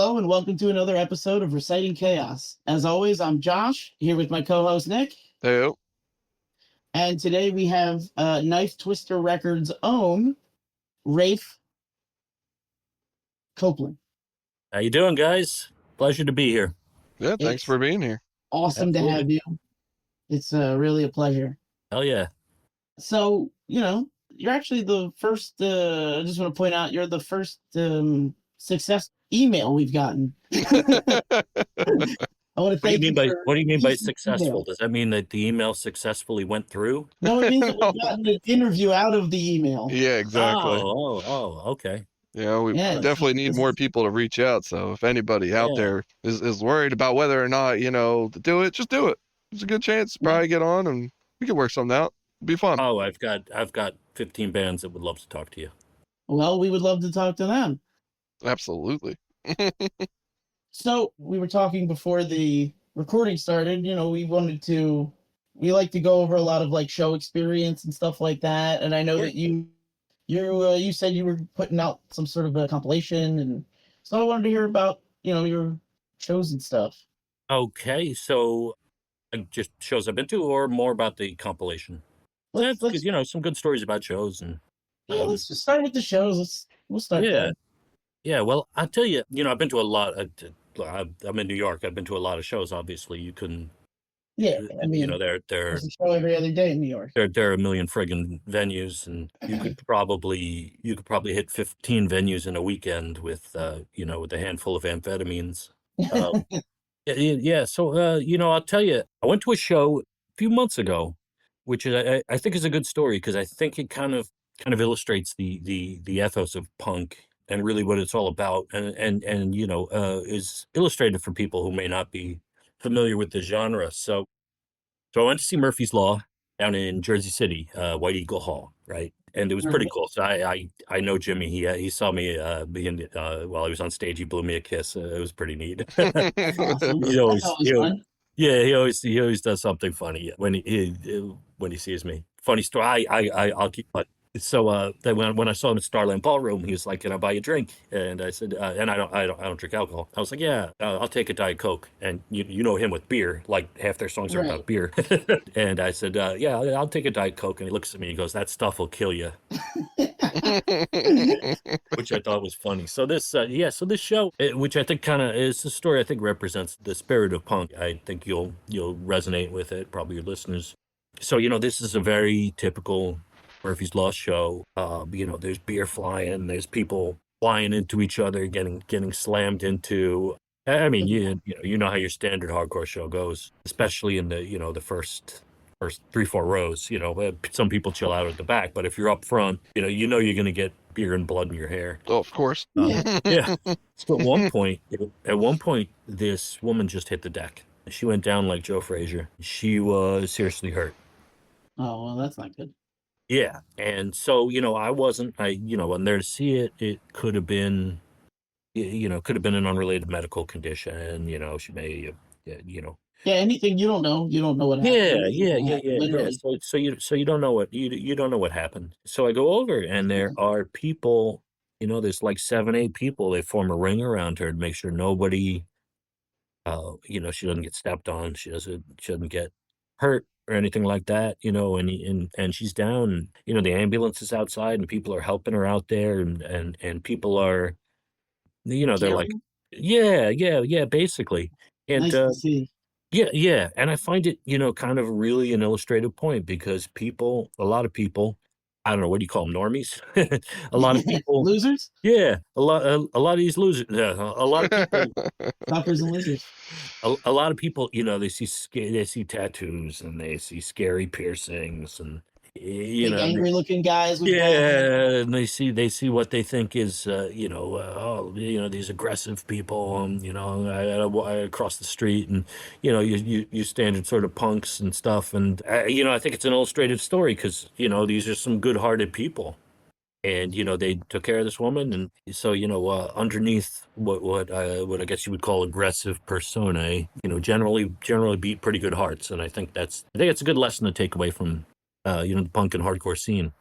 Hello and welcome to another episode of Reciting Chaos. As always, I'm Josh, here with my co-host Nick. Hey. And today we have Knifetwister Records' own Raph Copeland. How you doing, guys? Pleasure to be here. Yeah, thanks for being here. Awesome Absolutely. to have you. It's really a pleasure. Hell yeah. So, you're actually the first, I just want to point out, you're the first success email we've gotten. I want to thank you. What do you mean by successful? Email. Does that mean that the email successfully went through? No, it means that we've gotten an interview out of the email. Yeah, exactly. Oh, okay. Yeah, we definitely need more people to reach out. So if anybody out there is worried about whether or not, to do it, just do it. There's a good chance to probably get on and we can work something out. It'll be fun. Oh, I've got 15 bands that would love to talk to you. Well, we would love to talk to them. Absolutely. So we were talking before the recording started, we like to go over a lot of like show experience and stuff like that. And I know that you said you were putting out some sort of a compilation. And so I wanted to hear about, your shows and stuff. Okay. So just shows I've been to or more about the compilation? Let's some good stories about shows. And let's just start with the shows. We'll start there. Yeah, well, I'll tell you, I've been to a lot. I'm in New York. I've been to a lot of shows. Obviously, you couldn't. Yeah, I mean, there's a show every other day in New York. There are a million friggin' venues, and you could probably hit 15 venues in a weekend with with a handful of amphetamines. Yeah. So I'll tell you, I went to a show a few months ago, which I think is a good story because I think it kind of illustrates the ethos of punk. And really what it's all about and is illustrated for people who may not be familiar with the genre. So I went to see Murphy's Law down in Jersey City, White Eagle Hall, right? And it was pretty cool. So I know Jimmy. He saw me while he was on stage. He blew me a kiss. It was pretty neat. He always does something funny when he sees me. Funny story. I'll keep. So then when I saw him at Starland Ballroom, he was like, "Can I buy you a drink?" And I said, "And I don't drink alcohol." I was like, "Yeah, I'll take a Diet Coke." And you know him with beer, like half their songs are about beer. And I said, "Yeah, I'll take a Diet Coke." And he looks at me and goes, "That stuff will kill you," which I thought was funny. So this show, which I think kind of is a story, I think represents the spirit of punk. I think you'll resonate with it, probably your listeners. So this is a very typical Murphy's Law show. There's beer flying, there's people flying into each other, getting slammed into. I mean, you know how your standard hardcore show goes, especially in the first 3-4 rows. Some people chill out at the back, but if you're up front, you're going to get beer and blood in your hair. Oh, of course. Yeah. So at one point, this woman just hit the deck. She went down like Joe Frazier. She was seriously hurt. Oh, well, that's not good. Yeah, and so wasn't there to see it. It could have been, an unrelated medical condition. She may, Yeah, anything you don't know what happened. Yeah. So you don't know what you don't know what happened. So I go over, and there are people. There's like 7-8 people. They form a ring around her to make sure nobody, she doesn't get stepped on. She doesn't get hurt or anything like that, and she's down, the ambulance is outside and people are helping her out there and people are, they're like, yeah, basically. And, nice to see. Yeah. And I find it, kind of really an illustrative point because a lot of people, I don't know, what do you call them, normies? A lot of people. Losers? Yeah, a lot of these losers. A lot of people. Toppers and losers. A lot of people, they see tattoos and they see scary piercings and Big angry-looking guys. With and they see what they think is, these aggressive people, across the street, and you standard sort of punks and stuff, and I think it's an illustrative story because these are some good-hearted people, and they took care of this woman, and so underneath what I guess you would call aggressive personae, generally beat pretty good hearts, and I think it's a good lesson to take away from. The punk and hardcore scene.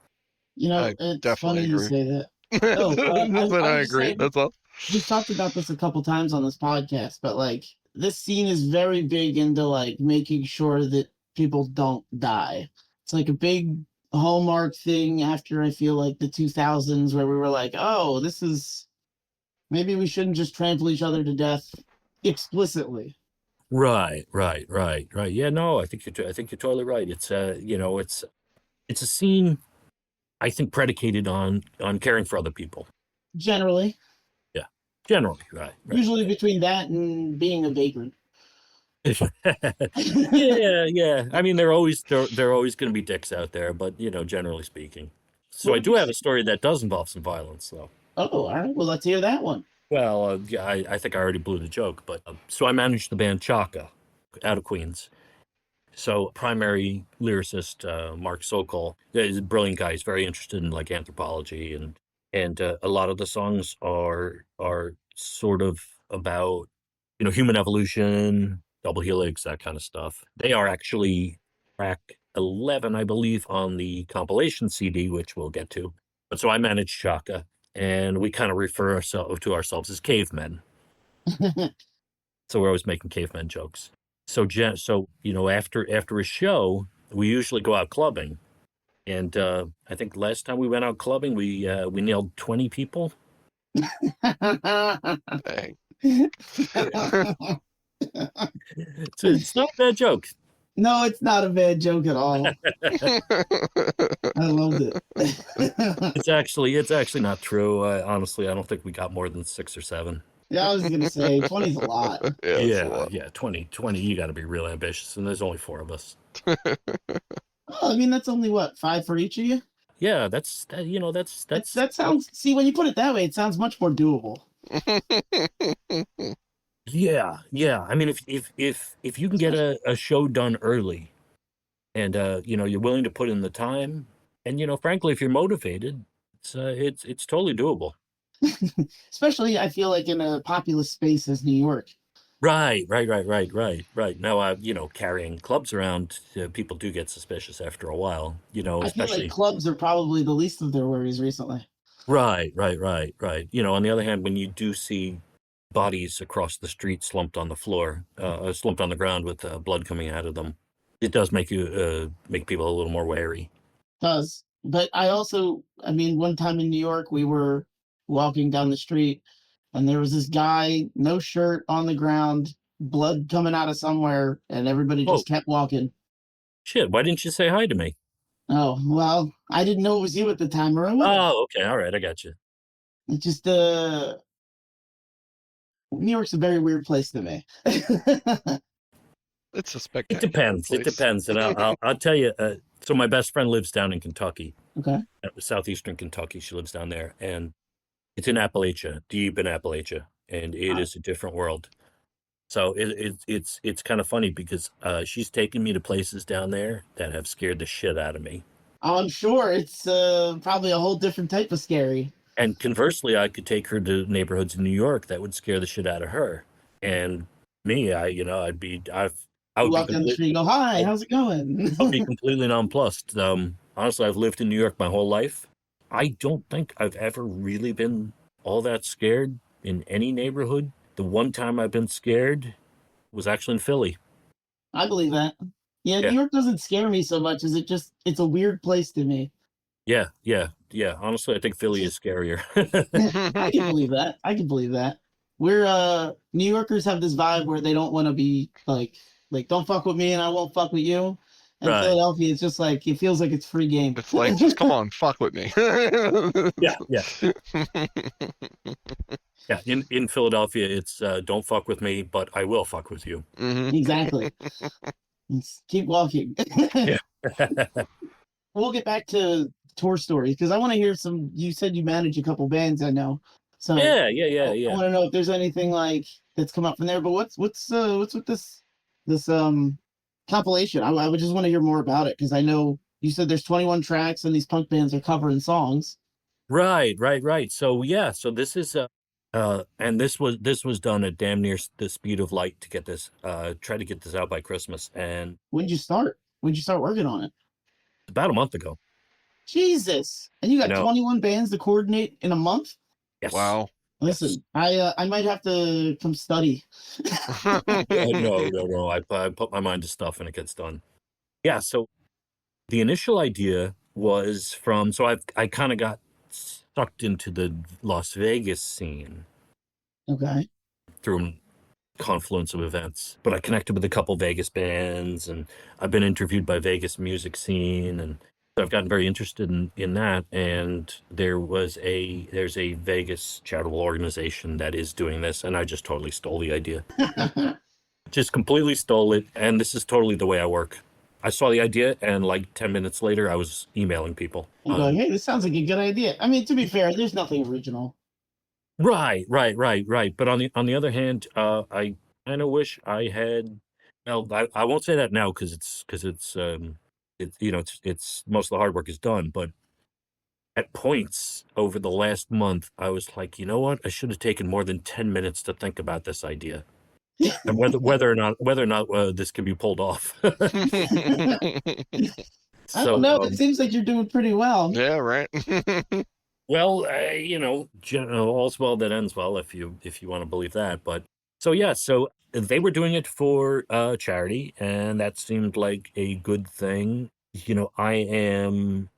It's funny you say that. I agree. That's all. we've talked about this a couple times on this podcast, but like this scene is very big into like making sure that people don't die. It's like a big hallmark thing after I feel like the 2000s where we were like, oh, this is maybe we shouldn't just trample each other to death explicitly. Right. Yeah, no, I think you're totally right. It's it's a scene I think predicated on caring for other people. Generally. Yeah. Generally, right. Usually between that and being a vagrant. Yeah. I mean, they're always going to be dicks out there, but generally speaking. So I do have a story that does involve some violence, though. Oh, all right. Well, let's hear that one. Well, yeah, I think I already blew the joke, but so I managed the band Chaka out of Queens. So primary lyricist Mark Sokol is a brilliant guy. He's very interested in like anthropology, and a lot of the songs are sort of about human evolution, double helix, that kind of stuff. They are actually track 11, I believe, on the compilation CD, which we'll get to. But so I managed Chaka, and we kind of refer to ourselves as cavemen. So we're always making caveman jokes. So after a show, we usually go out clubbing, and I think last time we went out clubbing, we nailed 20 people. Dang. It's not a bad joke. No, it's not a bad joke at all. I loved it. It's actually not true. Honestly, I don't think we got more than 6 or 7. Yeah, I was gonna say 20 is a lot. Yeah, 20. You got to be real ambitious, and there's only 4 of us. Oh, I mean, that's only what, 5 for each of you? Yeah, that's. That sounds. See, when you put it that way, it sounds much more doable. Yeah. I mean, if you can get a show done early, and you're willing to put in the time, and frankly, if you're motivated, it's totally doable. Especially, I feel like in a populous space as New York. Right. Now, carrying clubs around, people do get suspicious after a while. I feel Especially. like clubs are probably the least of their worries recently. Right. On the other hand, when you do see bodies across the street slumped on the floor, slumped on the ground with blood coming out of them, it does make people a little more wary. It does. But I mean, one time in New York, we were walking down the street, and there was this guy, no shirt, on the ground, blood coming out of somewhere, and everybody just kept walking. Shit, why didn't you say hi to me? Oh, well, I didn't know it was you at the time. Oh, okay, all right, I got you. It just, New York's a very weird place to me. It's a spectacular It depends, and I'll tell you. So my best friend lives down in Kentucky. Okay. Southeastern Kentucky. She lives down there, and it's in Appalachia, deep in Appalachia, and it is a different world. So it's kind of funny because she's taken me to places down there that have scared the shit out of me. I'm sure it's probably a whole different type of scary. And conversely, I could take her to neighborhoods in New York that would scare the shit out of her. And me, I would be walk down the street and go, hi, how's it going? I'll be completely nonplussed. Honestly, I've lived in New York my whole life. I don't think I've ever really been all that scared in any neighborhood. The one time I've been scared was actually in Philly. I believe that. Yeah, New York doesn't scare me so much as it's a weird place to me. Yeah. Honestly, I think Philly is scarier. I can believe that. We're New Yorkers have this vibe where they don't want to be like don't fuck with me and I won't fuck with you. And right. Philadelphia, it's just like it feels like it's free game. It's like just come on, fuck with me. Yeah. Yeah, in Philadelphia, it's don't fuck with me, but I will fuck with you. Mm-hmm. Exactly. Keep walking. Yeah. We'll get back to tour stories because I want to hear some. You said you manage a couple bands, I know. So yeah. I want to know if there's anything like that's come up from there. But what's with this compilation? I would just want to hear more about it because I know you said there's 21 tracks and these punk bands are covering songs. Right. So this is and this was done at damn near the speed of light to get this try to get this out by Christmas. And when did you start working on it? About a month ago. Jesus. And you got 21 bands to coordinate in a month? Yes. Wow. Listen, I might have to come study. No. I put my mind to stuff and it gets done. Yeah. So the initial idea was from, so I kind of got sucked into the Las Vegas scene Okay. through a confluence of events, but I connected with a couple Vegas bands, and I've been interviewed by Vegas music scene, and so I've gotten very interested in that. And there's a Vegas charitable organization that is doing this, and I just totally stole the idea. Just completely stole it, and this is totally the way I work. I saw the idea, and like 10 minutes later, I was emailing people. I'm going, hey, this sounds like a good idea. I mean, to be fair, there's nothing original. Right. But on the other hand, I kind of wish I had. Well, I won't say that now because it's most of the hard work is done. But at points over the last month, I was like, you know what? I should have taken more than 10 minutes to think about this idea. And whether or not this can be pulled off. I don't know. It seems like you're doing pretty well. Yeah, right. Well, all's well that ends well, if you want to believe that. But so they were doing it for charity, and that seemed like a good thing. I am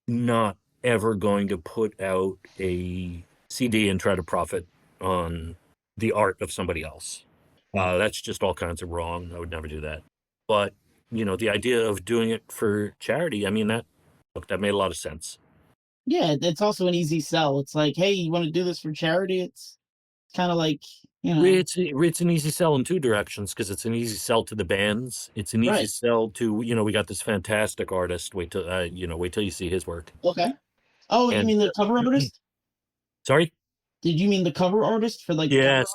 not ever going to put out a CD and try to profit on the art of somebody else. That's just all kinds of wrong. I would never do that. But the idea of doing it for charity, I mean, that made a lot of sense. Yeah, it's also an easy sell. It's like, hey, you want to do this for charity? It's kind of like, It's an easy sell in two directions, because it's an easy sell to the bands. It's an easy sell to, we got this fantastic artist. Wait till you see his work. Okay. Oh, you mean the cover artist? Sorry? Did you mean the cover artist for like? Yes.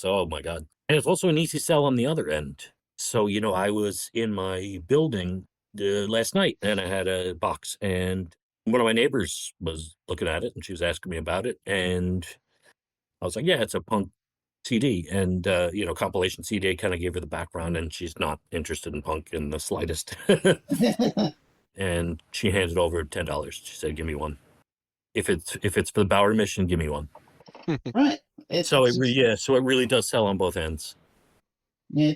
Oh my God. And it's also an easy sell on the other end. So, I was in my building last night, and I had a box, and one of my neighbors was looking at it, and she was asking me about it, and I was like, yeah, it's a punk CD, and compilation CD. Kind of gave her the background, and she's not interested in punk in the slightest. And she handed over $10. She said, give me one. If it's for the Bower mission, give me one. Right. So it really does sell on both ends. Yeah,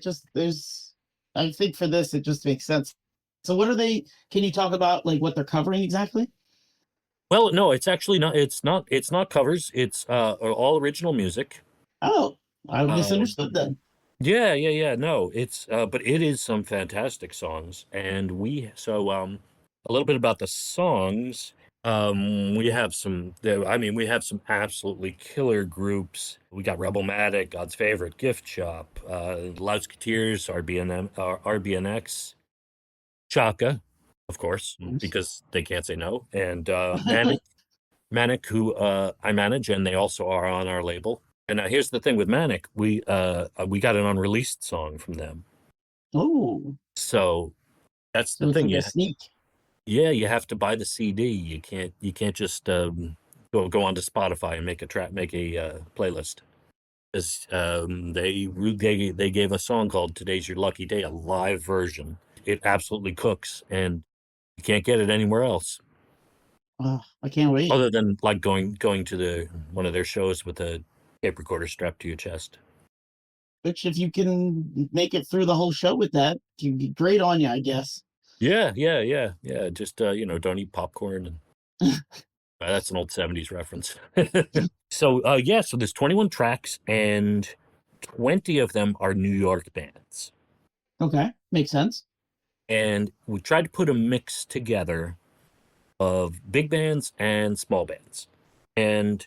I think for this, it just makes sense. So what are they, can you talk about like what they're covering exactly? Well, no, it's actually not, it's not covers. It's all original music. Oh, I misunderstood then. Yeah. No, it's, but it is some fantastic songs. And a little bit about the songs. We have some absolutely killer groups. We got Rebelmatic, God's Favorite, Gift Shop, Loudsketeers, RBNX, Chaka, of course, because they can't say no, and Manic, who I manage, and they also are on our label. And here's the thing with Manic, we got an unreleased song from them. Oh, so that's the thing. Like a sneak. Yeah, you have to buy the CD. You can't just go onto Spotify and make a playlist. Because they gave a song called "Today's Your Lucky Day," a live version. It absolutely cooks, and you can't get it anywhere else. Oh, I can't wait. Other than like going to one of their shows with a tape recorder strapped to your chest. Which, if you can make it through the whole show with that, can be great on you, I guess. Yeah. Just don't eat popcorn. And that's an old 70s reference. So there's 21 tracks, and 20 of them are New York bands. Okay, makes sense. And we tried to put a mix together of big bands and small bands, and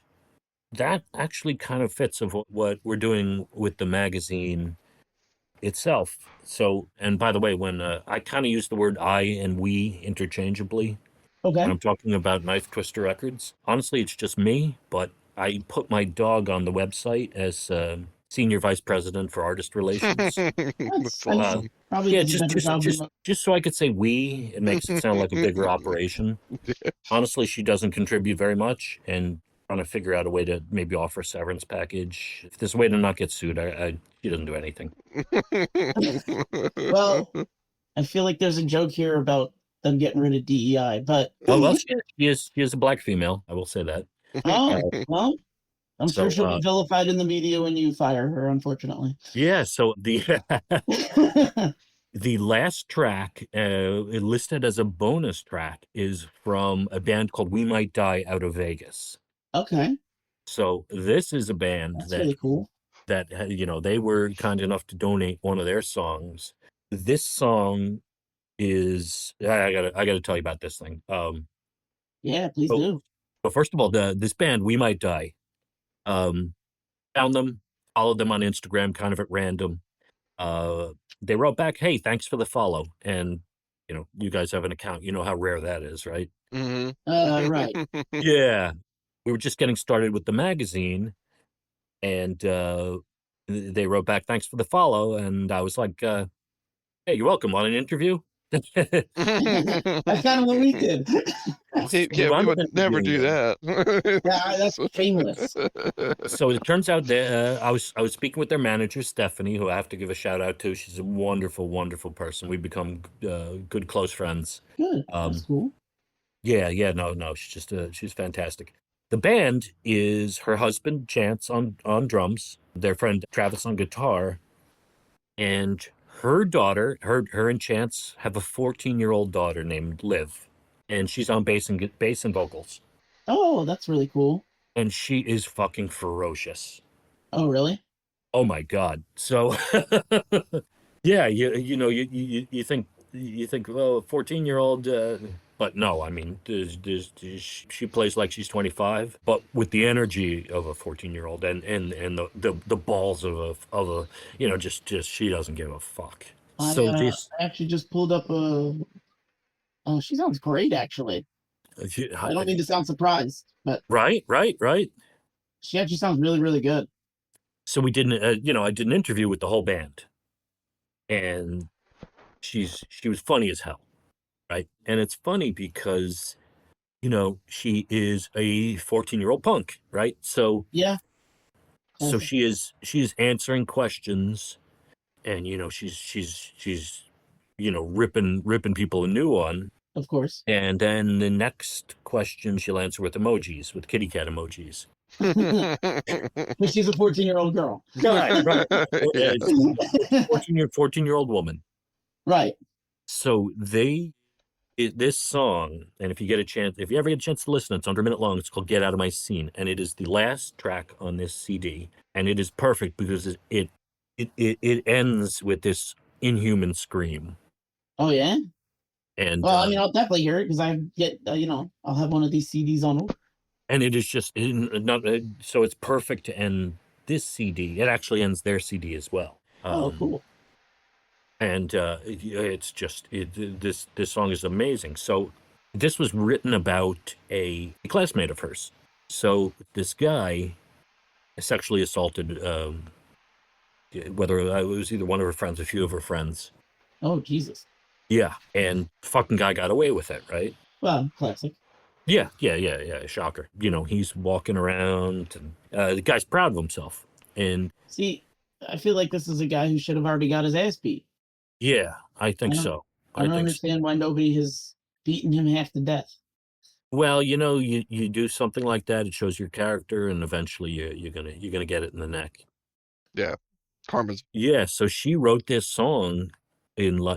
that actually kind of fits of what we're doing with the magazine itself. So, and by the way, when I kind of use the word I and we interchangeably, okay, when I'm talking about Knifetwister Records, honestly, it's just me, but I put my dog on the website as senior vice president for artist relations. That's awesome. Just so I could say we. It makes it sound like a bigger operation. Honestly, she doesn't contribute very much, and trying to figure out a way to maybe offer a severance package. If there's a way to not get sued, she doesn't do anything. Well, I feel like there's a joke here about them getting rid of DEI, but well, she is a black female. I will say that. Oh, well, I'm sure she'll be vilified in the media when you fire her, unfortunately. Yeah, so the the last track listed as a bonus track is from a band called We Might Die out of Vegas. Okay. So this is a band That's really cool. that they were kind enough to donate one of their songs. This song is I gotta tell you about this thing. Yeah, please do. But first of all, this band We Might Die, found them, followed them on Instagram, kind of at random. They wrote back, "Hey, thanks for the follow," and you guys have an account. You know how rare that is, right? Mm-hmm. Right. Yeah, we were just getting started with the magazine, and they wrote back, "Thanks for the follow," and I was like, "Hey, you're welcome. Want an interview?" That's kind of what we did. Yeah, we would never do that. Yeah, that's shameless. So it turns out that I was speaking with their manager, Stephanie, who I have to give a shout out to. She's a wonderful, wonderful person. We've become good, close friends. Good. That's cool. Yeah, no, she's fantastic. The band is her husband, Chance, on drums, their friend Travis on guitar, and her daughter, her and Chance have a 14-year-old daughter named Liv, and she's on bass and vocals. Oh, that's really cool. And she is fucking ferocious. Oh, really? Oh my God. So yeah, you think well, 14-year-old, but no, I mean, she plays like she's 25, but with the energy of a 14-year-old and the balls of a just she doesn't give a fuck. I actually just pulled up a. Oh, she sounds great, actually. I don't mean to sound surprised, but right. she actually sounds really, really good. So we didn't, I did an interview with the whole band, and she was funny as hell, right? And it's funny because, she is a 14-year-old punk, right? So yeah, so she is answering questions, and she's ripping people a new one. Of course. And then the next question she'll answer with emojis, with kitty cat emojis. But she's a 14-year-old girl. Right. 14-year-old woman. Right. So this song, and if you ever get a chance to listen, it's under a minute long. It's called "Get Out of My Scene," and it is the last track on this CD, and it is perfect because it ends with this inhuman scream. Oh yeah. And well, I mean, I'll definitely hear it because I get, I'll have one of these CDs on order. And it is just so it's perfect to end this CD. It actually ends their CD as well. Oh, cool. And it's just this song is amazing. So this was written about a classmate of hers. So this guy sexually assaulted, whether it was either one of her friends, a few of her friends. Oh, Jesus. Yeah, and fucking guy got away with it, right? Well, classic. Yeah. Shocker. He's walking around, and the guy's proud of himself. And see, I feel like this is a guy who should have already got his ass beat. Yeah, I think so. I don't understand why nobody has beaten him half to death. Well, you do something like that, it shows your character, and eventually you're gonna get it in the neck. Yeah, karma's. Yeah, so she wrote this song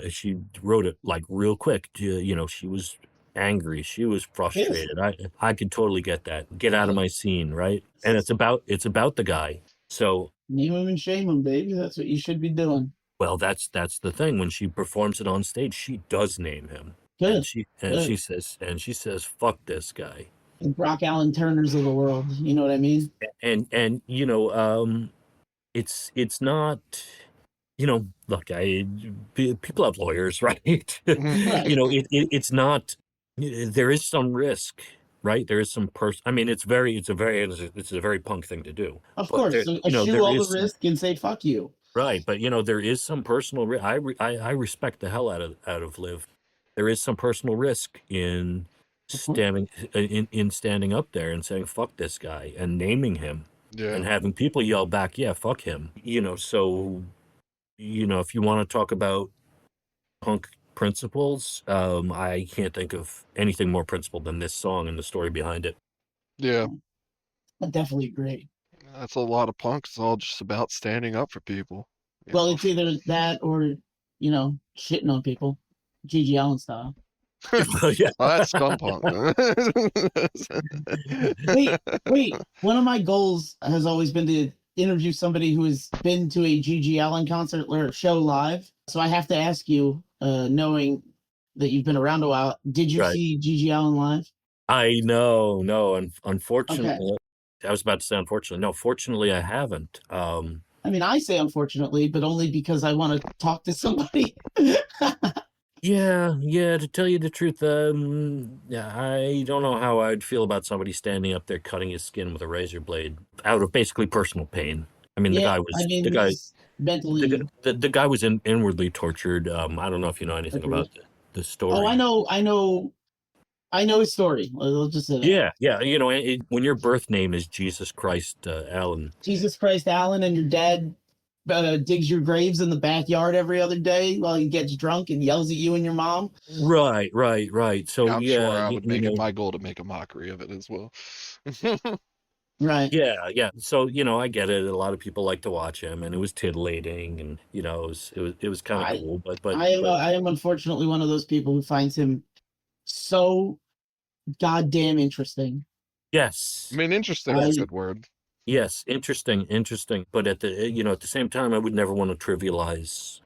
she wrote it like real quick. She was angry, she was frustrated. I could totally get that. Get out of my scene, right? And it's about the guy. So name him and shame him, baby. That's what you should be doing. Well, that's the thing. When she performs it on stage, she does name him. Good. And she says, "Fuck this guy." And Brock Allen Turners of the world. You know what I mean? And it's not. Look, people have lawyers, right? It's not. There is some risk, right? There is some I mean, it's a very punk thing to do. Of course, eschew all the risk and say "fuck you." Right, but there is some personal risk. I respect the hell out of Liv. There is some personal risk in standing up there and saying "fuck this guy" and naming him, and having people yell back, "Yeah, fuck him." So if you want to talk about punk principles, I can't think of anything more principled than this song and the story behind it. Yeah, I definitely agree. That's a lot of punk. It's all just about standing up for people. You Well, know? it's either that or shitting on people, Gigi Allen style. Yeah. Well, that's scum punk. Wait, wait. One of my goals has always been to interview somebody who has been to a Gigi Allen concert or show live. So I have to ask you, knowing that you've been around a while, did you Right. see Gigi Allen live? I know, no, Okay. unfortunately, I was about to say unfortunately. No, fortunately, I haven't. I mean, I say unfortunately, but only because I want to talk to somebody. Yeah, yeah. To tell you the truth, yeah, I don't know how I'd feel about somebody standing up there cutting his skin with a razor blade out of basically personal pain. I mean, Yeah, I mean, he's mentally the guy was inwardly tortured. I don't know if you know anything agreed. about the Oh, story. I know his story. Let's just say that. Yeah, yeah. You know, when your birth name is Jesus Christ Allen. Jesus Christ, Allen, and your dad digs your graves in the backyard every other day while he gets drunk and yells at you and your mom. Right, right, right. So I'm yeah, sure I would you make it know, my goal to make a mockery of it as well. Right. yeah, yeah. So I get it. A lot of people like to watch him, and it was tittillating, and it was kind of I cool. I am unfortunately one of those people who finds him so goddamn interesting. Yes, I mean, interesting is a I good word. yes, interesting, interesting. But at the same time, I would never want to trivialize,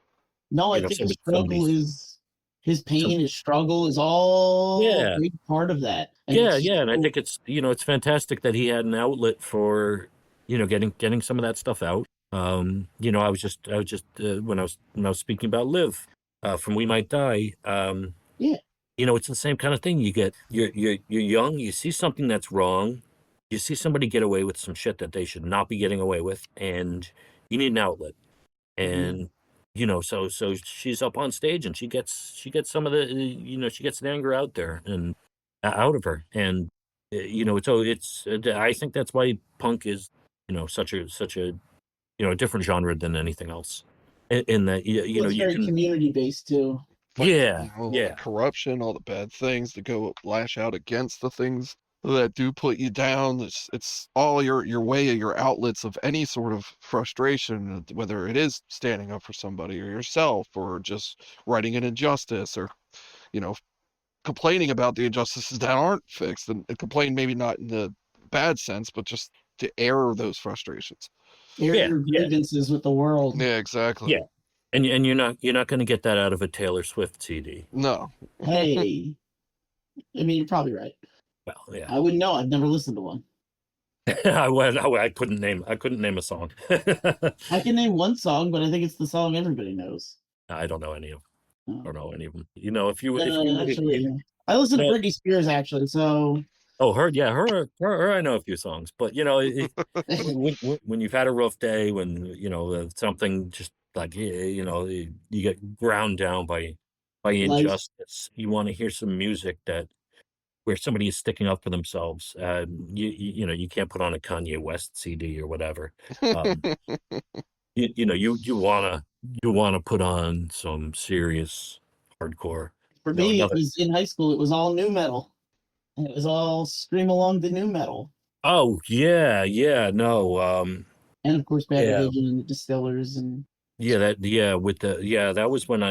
No, I think somebody's. his Some, pain, his struggle is all a yeah, big part of that. And yeah, it's yeah. And I so think it's fantastic that he had an outlet for, getting some of that stuff out. I was just when I was speaking about Liv, from We Might Die. yeah. It's the same kind of thing. You're young, you see something that's wrong, you see somebody get away with some shit that they should not be getting away with, and you need an outlet. Mhm. And so she's up on stage and she gets some of the she gets the anger out there and out of her. And I think that's why punk is such a a different genre than anything else. In that Well, it's you very can. community based too. Like, Yeah, all the yeah. corruption, all the bad things to go lash out against the things that do put you down. It's all your way of your outlets of any sort of frustration, whether it is standing up for somebody or yourself, or just writing an injustice, or you know, complaining about the injustices that aren't fixed, and complain maybe not in the bad sense, but just to air those frustrations. Air Yeah, your yeah, grievances with the world. Yeah, exactly. yeah. And you're not going to get that out of a Taylor Swift CD. No. Hey, I mean, you're probably right. Well, yeah. I wouldn't know. I've never listened to one. I couldn't name a song. I can name one song, but I think it's the song everybody knows. I don't know any of. I Oh. don't know any of them. If you I listen to no, Britney Spears actually. So oh, her, I know a few songs, but when you've had a rough day, when something just like you get ground down by life. injustice, you want to hear some music that where somebody is sticking up for themselves. You can't put on a Kanye West CD or whatever. Um, you wanna put on some serious hardcore. For me, it Another. was in high school. It was all new metal. And it was all scream along the new metal, Oh yeah, yeah, no, and of course, Bad yeah, Religion and the Distillers and that was when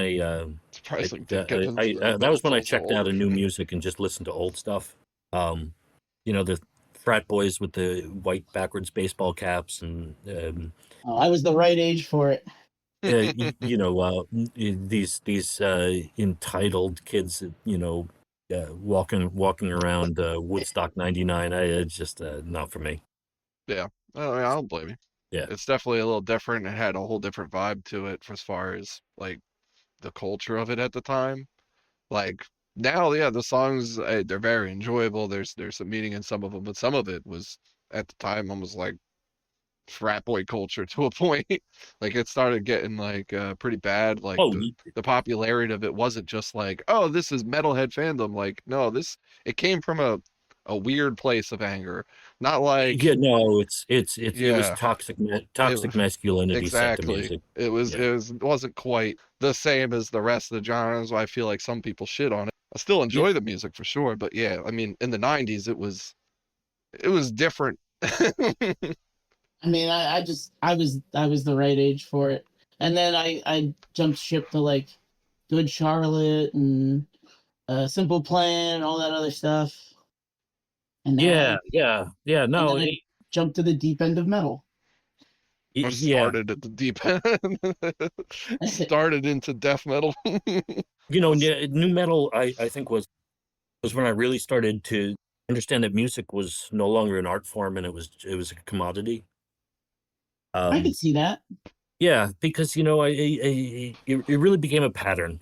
Surprisingly didn't get into the that metal was when I till a little checked out older. of new music and just listened to old stuff. The frat boys with the white backwards baseball caps and I was the right age for it. these entitled kids, walking around Woodstock '99. It's just not for me. Yeah. I don't blame you. Yeah. It's definitely a little different. It had a whole different vibe to it for as far as like the culture of it at the time. Like now, yeah, the songs they're very enjoyable. There's some meaning in some of them, but some of it was at the time almost like frat boy culture to a point. Like it started getting like pretty bad. Like Oh, the popularity of it wasn't just like, oh, this is metalhead fandom. Like no, it came from a weird place of anger. Not like yeah, no, it was yeah, toxic masculinity set to exactly. music. It was Yeah. it wasn't quite the same as the rest of the genres. I feel like some people shit on it. I still Yeah. enjoy the music for sure, but yeah, I mean, in the '90s, it was different. I mean, I was the right age for it, and then I jumped ship to like Good Charlotte and Simple Plan and all that other stuff, and Yeah, then yeah. and No, then I jumped to the deep end of metal. I yeah. started at the deep end. Started into death metal. New metal. I think was when I really started to understand that music was no longer an art form and it was a commodity. I could see that. Yeah, because it really became a pattern.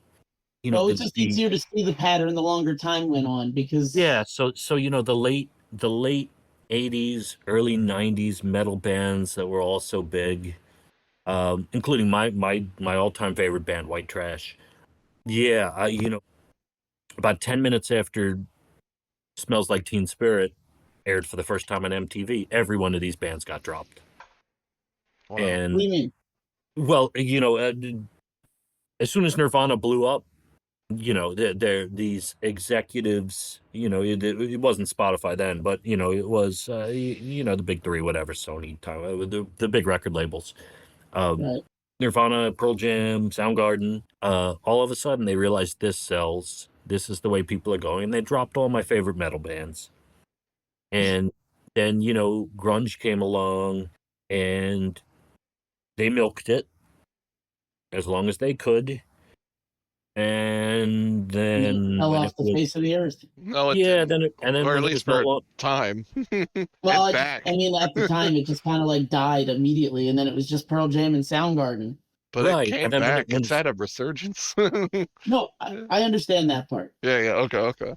Well, it's just easier to see the pattern the longer time went on because Yeah, so the late 80s, early 90s metal bands that were all so big, including my all-time favorite band, White Trash. Yeah, about 10 minutes after Smells Like Teen Spirit aired for the first time on MTV, every one of these bands got dropped. Wow. what do And you mean? well, as soon as Nirvana blew up, these executives, it wasn't Spotify then, but it was the big three, whatever, Sony, the big record labels, um, Right. Nirvana, Pearl Jam, Soundgarden. All of a sudden they realized this sells. This is the way people are going, and they dropped all my favorite metal bands. And then grunge came along, and they milked it as long as they could. And And then it then fell when off it the was face of the earth. No, it Yeah, didn't. and then Or at when it least was no for a longer, time. Well, It's back. I mean, at the time, it just kind of like died immediately, and then it was just Pearl Jam and Soundgarden. But it right, came and then when back. it when It's had a resurgence. No, I understand that part. Yeah, yeah, okay.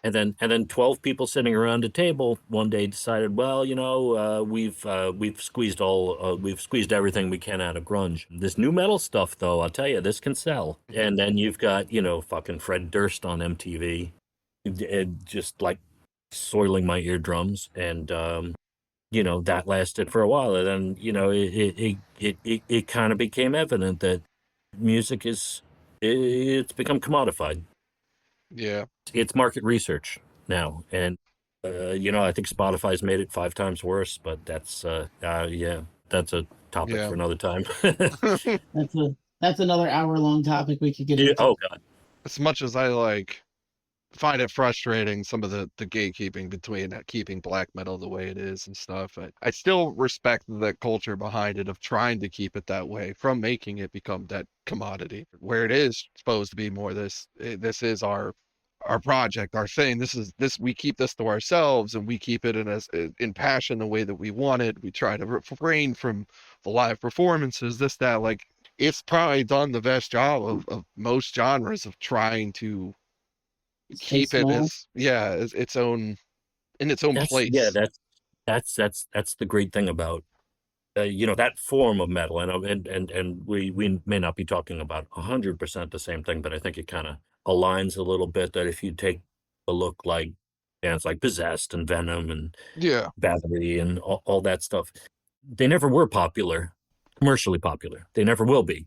and then 12 people sitting around a table one day decided, well, we've squeezed everything we can out of grunge. This new metal stuff, though, I'll tell you, this can sell. And then you've got fucking Fred Durst on MTV, just like soiling my eardrums, and that lasted for a while, and then it kind of became evident that music it's become commodified. Yeah, It's market research now, and I think Spotify's made it 5 times worse, but that's a topic yeah. for another time. That's another hour-long topic we could get Yeah, into. oh god. As much as I find it frustrating, some of the gatekeeping between keeping black metal the way it is and stuff. I still respect the culture behind it of trying to keep it that way, from making it become that commodity where it is supposed to be more this is our project, our thing. This we keep this to ourselves, and we keep it in passion the way that we want it. We try to refrain from the live performances, this that it's probably done the best job of most genres of trying to Stay keep it small. as its own in its own That's yeah, place. that's the great thing about that form of metal, and we may not be talking about 100% the same thing, but I think it kind of aligns a little bit. That if you take a look like bands like Possessed and Venom and Yeah, Battery and all that stuff, they never were popular, commercially popular. They never will be.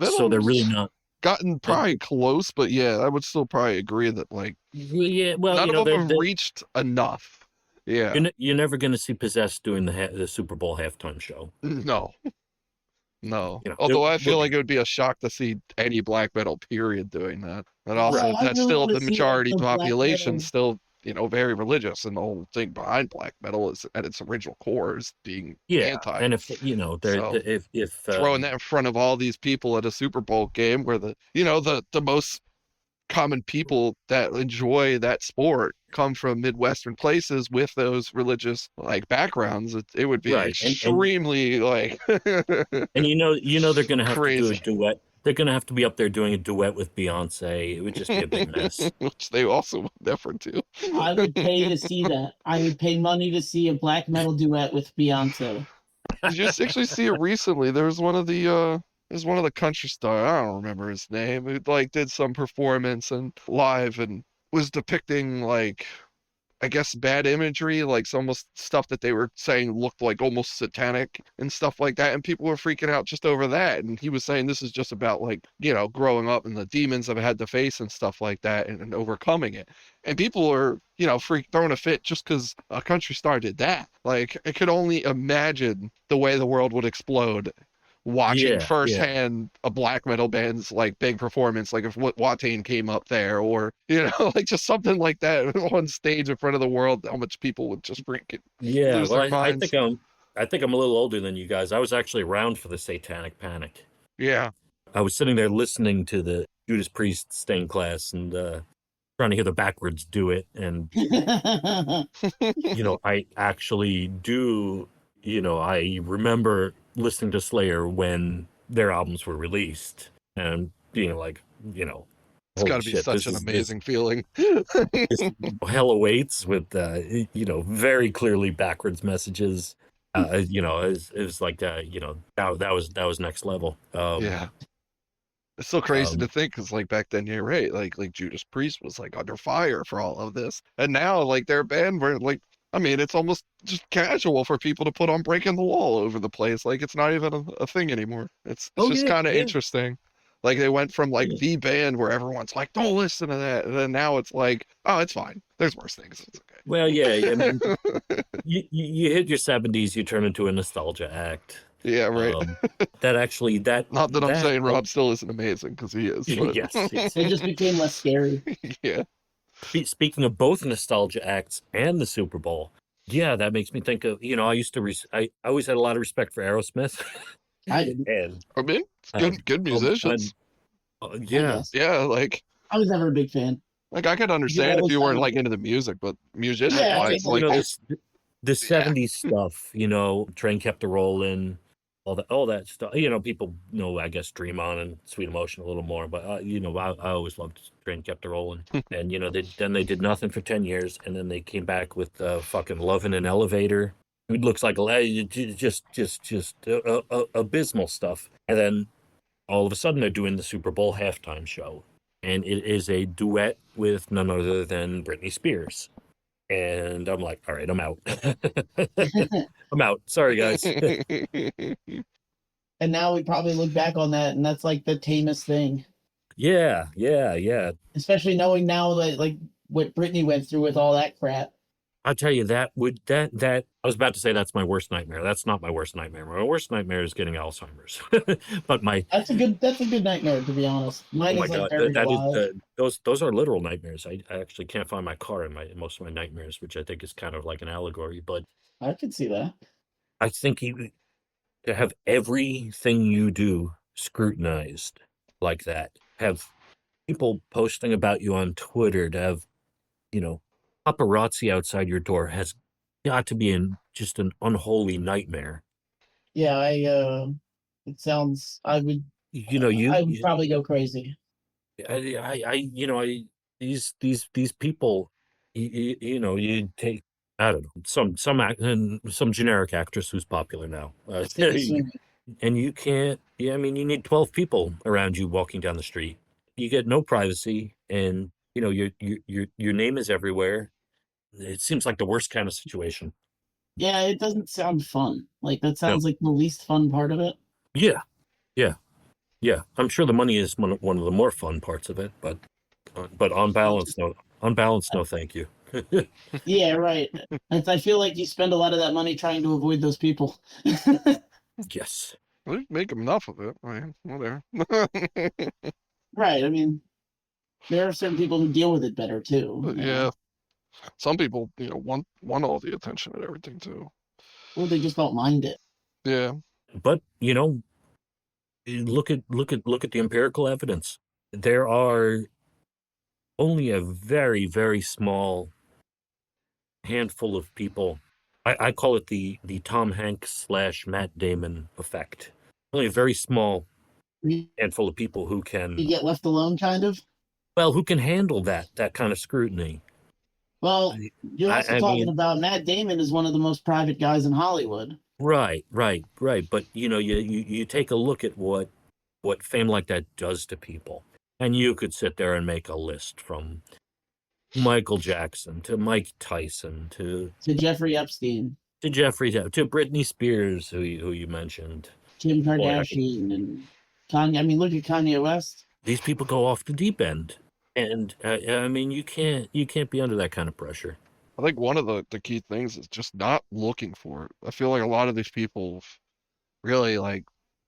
So they're really Venom's not. gotten uh, probably close, but yeah, I would still probably agree that Yeah, well, none of them have reached enough. Yeah, you're never going to see Possessed doing the Super Bowl halftime show. no, no. You know, Although I feel it- like it would be a shock to see any black metal period doing that. And also, right. I that's really still want to the see like majority the black population, metal. still very religious, and the whole thing behind black metal is at its original core is being Yeah, anti. and if they're So if throwing that in front of all these people at a Super Bowl game where the most common people that enjoy that sport come from Midwestern places with those religious backgrounds, it would be right, extremely and they're going to have to do a crazy. duet. They're going to have to be up there doing a duet with Beyonce. It would just be a big mess. Which they also would never do. I would pay to see that. I would pay money to see a black metal duet with Beyonce. Did you actually see it recently? There's one of the country star, I don't remember his name, who did some performance and live and was depicting I guess, bad imagery, like some almost stuff that they were saying looked like almost satanic and stuff like that. And people were freaking out just over that. And he was saying this is just about, like, growing up and the demons I've had to face and stuff like that, and overcoming it. And people are, throwing a fit just because a country star did that. Like, I could only imagine the way the world would explode watching Yeah, yeah. firsthand a black metal band's like big performance, like if Watain came up there, or like just something like that on stage in front of the world, how much people would just freaking Yeah, lose well, their I minds. think I'm a little older than you guys. I was actually around for the Satanic Panic. Yeah. I was sitting there listening to the Judas Priest Stained Class and trying to hear the backwards do it. And, I actually do, I remember listening to Slayer when their albums were released and being like, It's got holy to be shit, such an amazing feeling. this hell awaits with, very clearly backwards messages. It was like, that was next level. Yeah. It's so crazy to Um, think, because like back then, you're right, like Judas Priest was like under fire for all of this, and now like their band were like, I mean, it's almost just casual for people to put on Breaking the Wall over the place. Like it's not even a thing anymore. It's oh just yeah, kind of yeah, interesting. Like they went from like yeah. the band where everyone's like, don't listen to that, and then now it's like, oh, it's fine. There's worse things. It's Well, yeah. I mean, okay. you hit your 70s, you turn into a nostalgia act. Yeah, right. That actually Not that I'm that saying Rob still isn't amazing, because he is, but yes, yes. It just became less scary. yeah. Speaking of both nostalgia acts and the Super Bowl, yeah, that makes me think of, I used to I always had a lot of respect for Aerosmith. I didn't. And I mean, it's um, good musicians. I yeah. guess. Yeah, like I was never a big fan. I could You understand if always you weren't sounded like good. into the music, but musician Yeah, wise, like, like The yeah, 70s stuff, Train Kept a Rollin', all that stuff. People know, I guess, Dream On and Sweet Emotion a little more, but I always loved Train Kept a Rollin'. And then they did nothing for 10 years, and then they came back with fucking Love in an Elevator. It looks like just abysmal stuff. And then all of a sudden they're doing the Super Bowl halftime show, and it is a duet with none other than Britney Spears. And I'm like, all right, I'm out. I'm out. Sorry, guys. And now we probably look back on that, and that's like the tamest thing. Yeah. Especially knowing now that like what Britney went through with all that crap. I'll tell you that I was about to say that's my worst nightmare. That's not my worst nightmare. My worst nightmare is getting Alzheimer's. But That's a good nightmare, to be honest. oh Mine my is like God, buried that alive. is those are literal nightmares. I actually can't find my car in most of my nightmares, which I think is kind of like an allegory. But I could see that. I think to have everything you do scrutinized like that, have people posting about you on Twitter, to have, paparazzi outside your door has got to be just an unholy nightmare. Yeah, it sounds. I would You probably go crazy. these people, you take, I don't know, some generic actress who's popular now, Sydney Sweeney. and you can't. Yeah, I mean, you need 12 people around you walking down the street. You get no privacy, and your name is everywhere. It seems like the worst kind of situation. Yeah, it doesn't sound fun. Like that No. sounds like the least fun part of it. Yeah, yeah, yeah. I'm sure the money is one of the more fun parts of it, but on balance, no. On balance, no, thank you. Yeah, right. I feel like you spend a lot of that money trying to avoid those people. Yes. we make them enough of it. I mean, whatever. Right. I mean, there are certain people who deal with it better too. But yeah, some people, want all the attention and everything too. Or they just don't mind it. Yeah, But look at the empirical evidence. There are only a very, very small handful of people. I call it the Tom Hanks / Matt Damon effect. Only a very small You handful of people who can get left alone, kind of. handle that kind of scrutiny. Well, you're also I talking mean, about Matt Damon is one of the most private guys in Hollywood. right. But you take a look at what fame like that does to people, and you could sit there and make a list from Michael Jackson to Mike Tyson to Jeffrey Epstein, Jeffrey to Britney Spears, who you mentioned. Kim Boy, Kardashian, and Kanye. I mean, look at Kanye West. these people go off the deep end, and I mean, you can't be under that kind of pressure. I think one of the key things is just not looking for it. I feel like a lot of these people really like,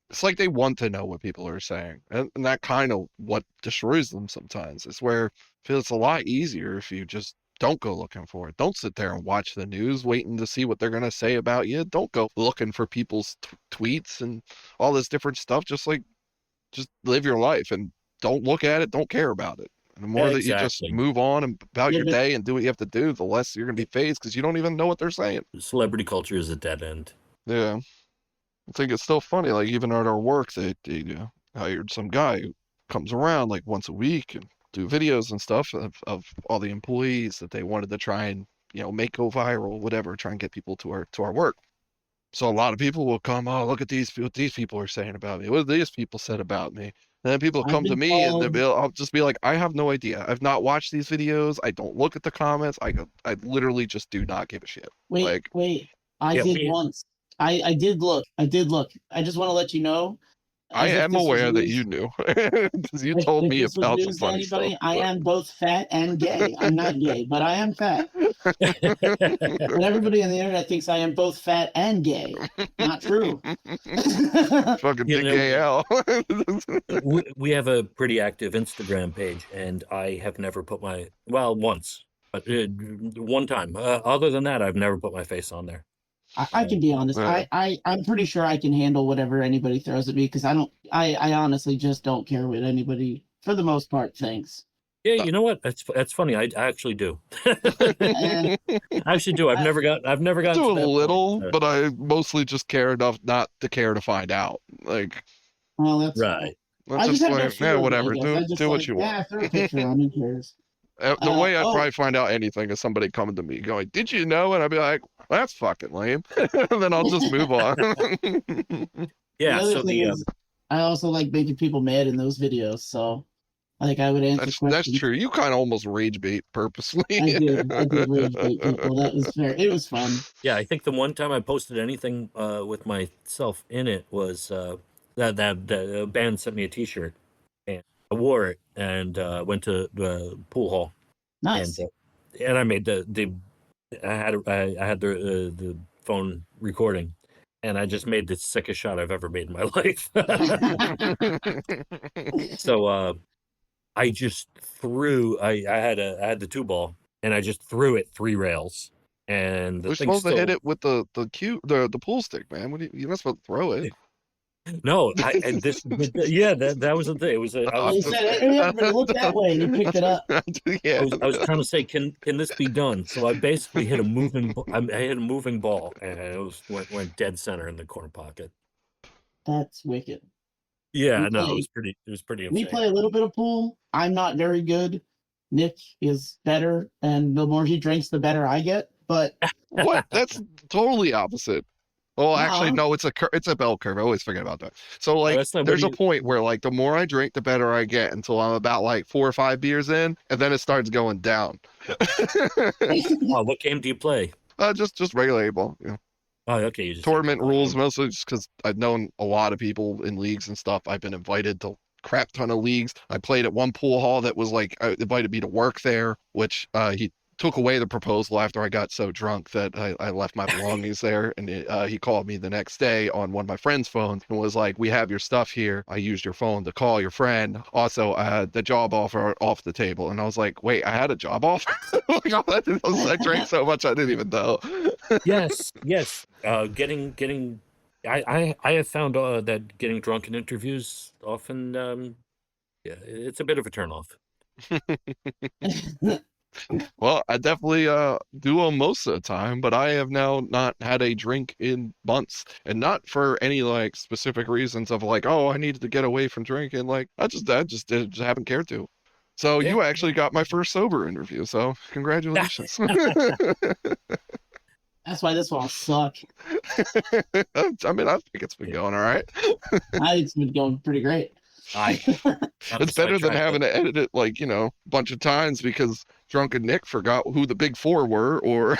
it's like they want to know what people are saying. And that kind of what destroys them sometimes. It's where I feel it's a lot easier if you just don't go looking for it. Don't sit there and watch the news waiting to see what they're going to say about you. Don't go looking for people's tweets and all this different stuff. Just live your life and don't look at it. Don't care about it. And the more that you just move on and about your day and do what you have to do, the less you're going to be phased because you don't even know what they're saying. Celebrity culture is a dead end. Yeah. I think it's still funny, like even at our work, they hired some guy who comes around like once a week and do videos and stuff of all the employees that they wanted to try and, make go viral, whatever, try and get people to our work. So a lot of people will come, oh, look at what these people are saying about me. What have these people said about me? And then people come to me and I'll just be like, I have no idea. I've not watched these videos. I don't look at the comments. I literally just do not give a shit. Wait. I did once. I did look. I just want to let you know. I am aware that you knew because you told me about some funny stuff. I am both fat and gay. I'm not gay, but I am fat. But everybody on the internet thinks I am both fat and gay. Not true. Fucking big gay L. We have a pretty active Instagram page, and I have never put once, but one time. Other than that, I've never put my face on there. I can be honest. I'm pretty sure I can handle whatever anybody throws at me because I honestly just don't care what anybody, for the most part, thinks. Yeah, you know what? That's funny. I actually do. I actually do. I've never got. Do a little, but I mostly just care enough not to care to find out. Like, well, that's right. I just have no whatever. Do what you want. Yeah, throw a picture on. Who cares? The way I'd probably find out anything is somebody coming to me going, "Did you know?" And I'd be like, well, "That's fucking lame." And then I'll just move on. Yeah. I also like making people mad in those videos. So, like, I would answer questions. That's true. You kind of almost rage bait purposely. I did rage bait people. That was fair. It was fun. Yeah, I think the one time I posted anything with myself in it was that band sent me a T-shirt, and I wore it and went to the pool hall. Nice. And I made I had the phone recording, and I just made the sickest shot I've ever made in my life. So I just threw. I had the 2-ball, and I just threw it 3 rails. And we're supposed to hit it with the pool stick, man. You're not supposed to throw it. No, that was the thing. It was. He said, "Everybody look that way," and he picked it up. Yeah. I was trying to say, can this be done? So I basically hit a moving. I hit a moving ball, and it went dead center in the corner pocket. That's wicked. Yeah, it was pretty. It was pretty. We play a little bit of pool. I'm not very good. Nick is better, and the more he drinks, the better I get. But what? That's totally opposite. Well, actually, no, it's a bell curve. I always forget about that. So, like, there's a point where, like, the more I drink, the better I get until I'm about, like, 4 or 5 beers in, and then it starts going down. What game do you play? Just regular 8-ball. Yeah. Oh, okay. Tournament rules, mostly just because I've known a lot of people in leagues and stuff. I've been invited to crap ton of leagues. I played at one pool hall that was, like, invited me to work there, which he took away the proposal after I got so drunk that I left my belongings there. And he called me the next day on one of my friend's phones and was like, "We have your stuff here. I used your phone to call your friend. Also, I had the job offer off the table." And I was like, "Wait, I had a job offer?" I drank so much I didn't even know. Yes. Getting. I have found that getting drunk in interviews often, it's a bit of a turnoff. Well, I definitely do them most of the time, but I have now not had a drink in months, and not for any like specific reasons of like, oh, I needed to get away from drinking. Like I just haven't cared to. So you actually got my first sober interview. So congratulations. That's why this one will suck. I mean, I think it's been going all right. I think it's been going pretty great. It's better than having to edit it like, a bunch of times because Drunken Nick forgot who the big four were, or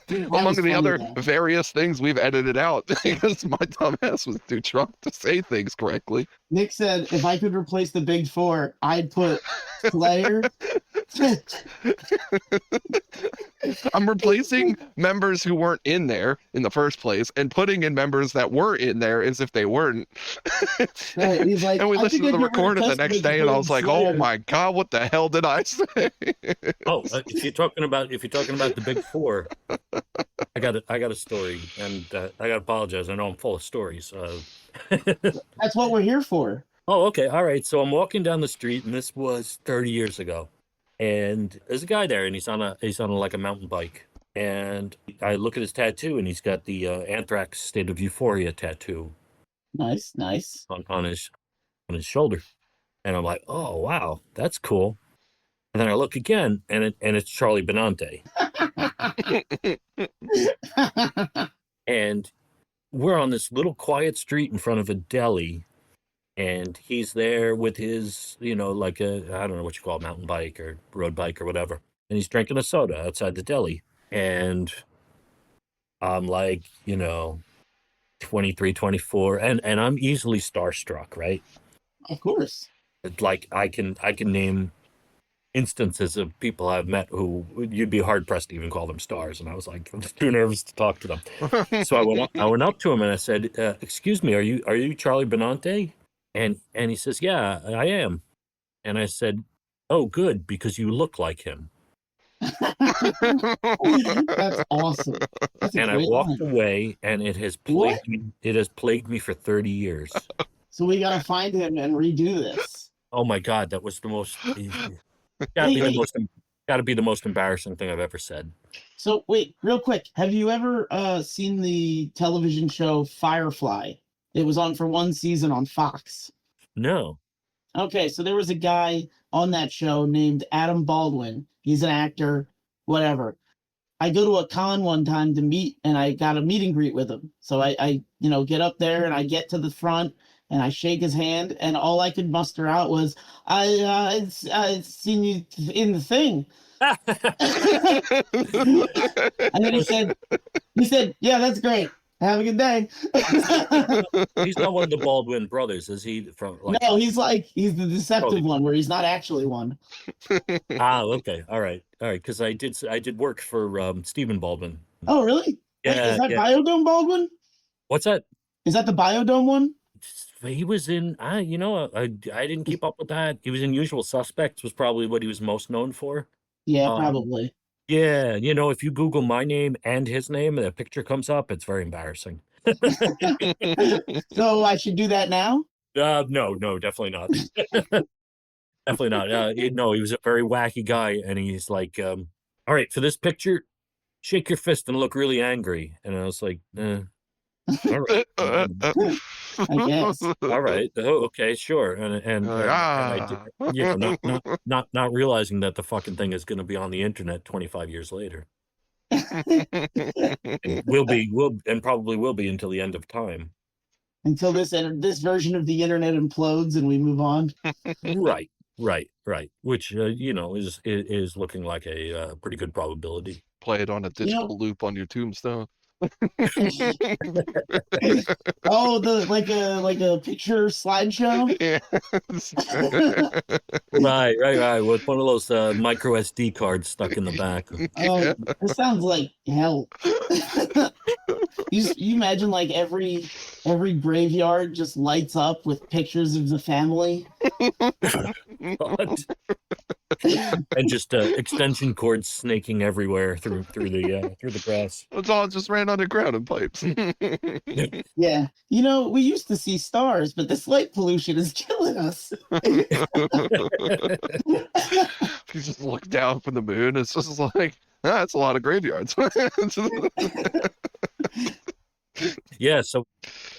among the other various things we've edited out because my dumbass was too drunk to say things correctly. Nick said if I could replace the big four, I'd put Slayer. I'm replacing members who weren't in there in the first place and putting in members that were in there as if they weren't. Right, he's like, and we listened to the recording the next day, and I was like, Slayer. "Oh my god, what the hell did I say?" If you're talking about the big four, I got a story, and I got to apologize. I know I'm full of stories. That's what we're here for. Oh, okay, all right. So I'm walking down the street, and this was 30 years ago, and there's a guy there, and he's on like a mountain bike, and I look at his tattoo, and he's got the Anthrax State of Euphoria tattoo. Nice. On his shoulder, and I'm like, oh wow, that's cool. And then I look again, and it's Charlie Benante. And we're on this little quiet street in front of a deli, and he's there with his, like I don't know what you call it, mountain bike or road bike or whatever. And he's drinking a soda outside the deli. And I'm like, 23, 24, and I'm easily starstruck, right? Of course. It's like I can name instances of people I've met who you'd be hard pressed to even call them stars, and I was like, I'm too nervous to talk to them. So I went up to him and I said, "Excuse me, are you Charlie Benante?" And he says, "Yeah, I am." And I said, "Oh, good, because you look like him." That's awesome. And I walked away, and it has plagued me. It has plagued me for 30 years. So we gotta find him and redo this. Oh my God, that was the most. Gotta be the most embarrassing thing I've ever said. So wait, real quick, have you ever seen the television show Firefly? It was on for one season on Fox. No. Okay, so there was a guy on that show named Adam Baldwin. He's an actor, whatever. I go to a con one time to meet, and I got a meet and greet with him. So I get up there, and I get to the front, and I shake his hand, and all I could muster out was, I seen you in the thing. And then he said, "Yeah, that's great. Have a good day." He's not one of the Baldwin brothers, is he? No, he's the deceptive one, where he's not actually one. Okay, all right, because I did work for Stephen Baldwin. Oh, really? Yeah. Is that Biodome Baldwin? What's that? Is that the Biodome one? He was in, I didn't keep up with that. He was in Usual Suspects, was probably what he was most known for. Yeah, probably. Yeah, if you Google my name and his name and a picture comes up, it's very embarrassing. So I should do that now? No, definitely not. Definitely not. No, he was a very wacky guy, and he's like, all right, for this picture, shake your fist and look really angry. And I was like, all right. I guess. All right. Oh, okay, sure. And I did, not realizing that the fucking thing is going to be on the internet 25 years later. And probably will be until the end of time. Until this version of the internet implodes and we move on. Right. Which is looking like a pretty good probability. Play it on a digital loop on your tombstone. Oh, like a picture slideshow. Yeah. Right. With one of those micro SD cards stuck in the back. Oh, this sounds like hell. You imagine like every graveyard just lights up with pictures of the family. And just extension cords snaking everywhere through the grass. It's all just ran underground in pipes. Yeah, we used to see stars, but this light pollution is killing us. If you just look down from the moon, it's just like, that's a lot of graveyards. Yeah, so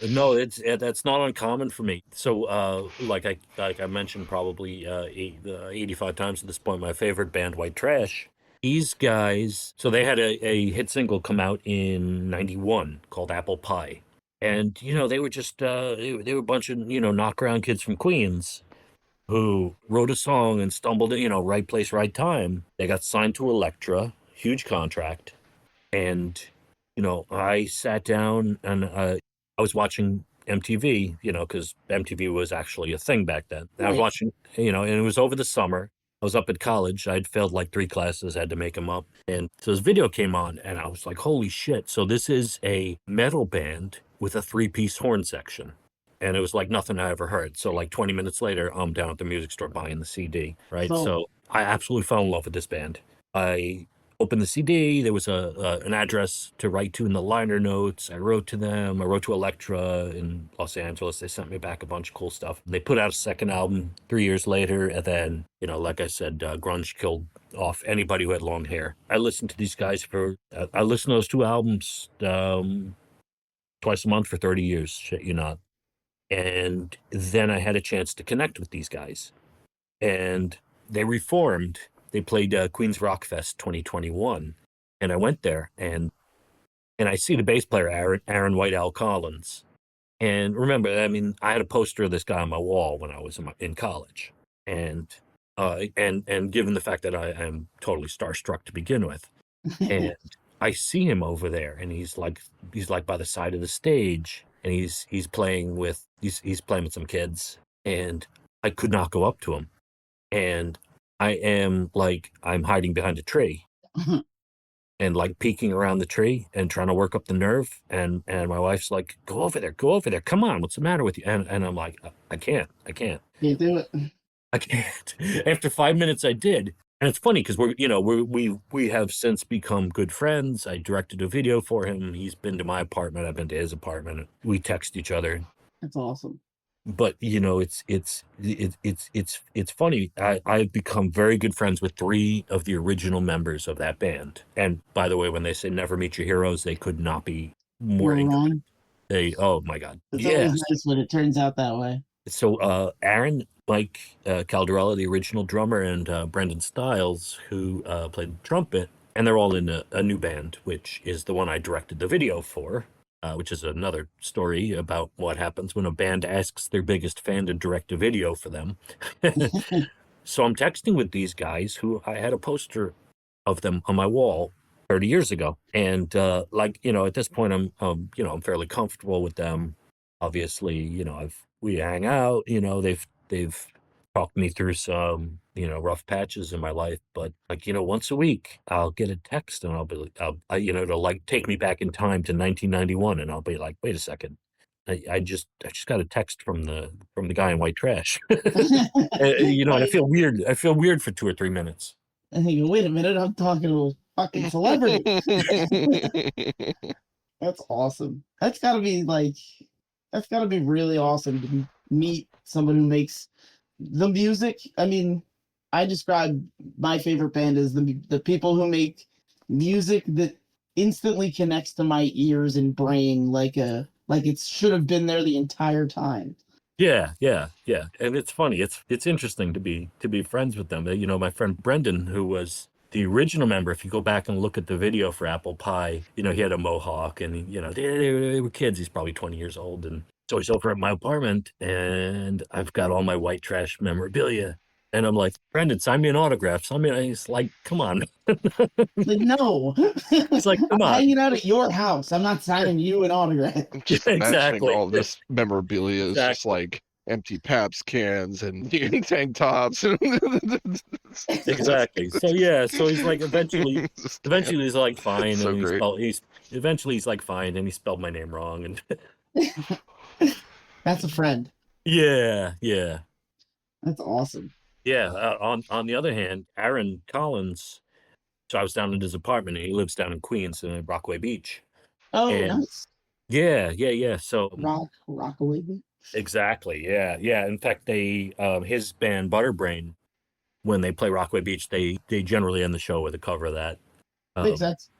no, that's not uncommon for me. So like I mentioned probably 85 times at this point, my favorite band, White Trash. These guys, so they had a hit single come out in '91 called Apple Pie. And they were just they were a bunch of knockaround kids from Queens who wrote a song and stumbled at right place, right time. They got signed to Elektra, huge contract, and I sat down and I was watching MTV, because MTV was actually a thing back then. I was Right. watching, and it was over the summer. I was up at college. I'd failed like 3 classes, had to make them up. And so this video came on, and I was like, holy shit. So this is a metal band with a 3-piece horn section. And it was like nothing I ever heard. So like 20 minutes later, I'm down at the music store buying the CD, right? So- So I absolutely fell in love with this band. I opened the CD. There was an address to write to in the liner notes. I wrote to them. I wrote to Elektra in Los Angeles. They sent me back a bunch of cool stuff. They put out a second album 3 years later, and then like I said, grunge killed off anybody who had long hair. I listened to these guys I listened to those 2 albums twice a month for 30 years. Shit you not. And then I had a chance to connect with these guys, and they reformed. They played Queens Rock Fest 2021, and I went there, and I see the bass player Aaron White Al Collins. And remember, I mean, I had a poster of this guy on my wall when I was in college, and given the fact that I am totally starstruck to begin with, and I see him over there, and he's like by the side of the stage, and he's playing with some kids, and I could not go up to him, and I'm hiding behind a tree and like peeking around the tree and trying to work up the nerve, and my wife's like, go over there, come on, what's the matter with you? And I'm like, I can't Can't do it. I can't. After 5 minutes, I did. And it's funny because we have since become good friends. I directed a video for him. He's been to my apartment. I've been to his apartment. We text each other. That's awesome. But it's funny. I've become very good friends with 3 of the original members of that band. And by the way, when they say never meet your heroes, they could not be more You're incorrect. wrong. Oh my God. It's Yes. always nice when it turns out that way. So Aaron, Mike Caldarella, the original drummer, and Brendan Stiles, who played the trumpet, and they're all in a new band, which is the one I directed the video for, which is another story about what happens when a band asks their biggest fan to direct a video for them. So I'm texting with these guys who I had a poster of them on my wall 30 years ago. And at this point, I'm fairly comfortable with them. Obviously, we hang out, they've talked me through some, rough patches in my life, but once a week I'll get a text and I'll be it'll like take me back in time to 1991, and I'll be like, wait a second. I just got a text from the guy in white trash. And I feel weird. I feel weird for 2 or 3 minutes. And you go, wait a minute, I'm talking to a fucking celebrity. That's awesome. That's gotta be really awesome to meet someone who makes the music. I mean, I describe my favorite band as the people who make music that instantly connects to my ears and brain like it should have been there the entire time. Yeah. And it's funny. It's interesting to be friends with them. My friend Brendan, who was the original member, if you go back and look at the video for Apple Pie, he had a mohawk, and they were kids. He's probably 20 years old, and so he's over at my apartment, and I've got all my white trash memorabilia. And I'm like, Brendan, sign me an autograph. He's like, come on. Like, no. It's like, come I'm on. hanging out at your house. I'm not signing you an autograph. Just Exactly. imagining all this memorabilia is just Exactly. like empty Pabst cans and tank tops. Exactly. So he's like, eventually he's like, fine. So And great. he's like, fine. And he spelled my name wrong. And That's a friend. yeah. That's awesome. Yeah. On the other hand, Aaron Collins, so I was down in his apartment, and he lives down in Queens in Rockaway Beach. Oh, And nice. Yeah. So Rockaway Beach. exactly. Yeah. In fact, they his band Butterbrain, when they play Rockaway Beach, they generally end the show with a cover of that. Makes sense.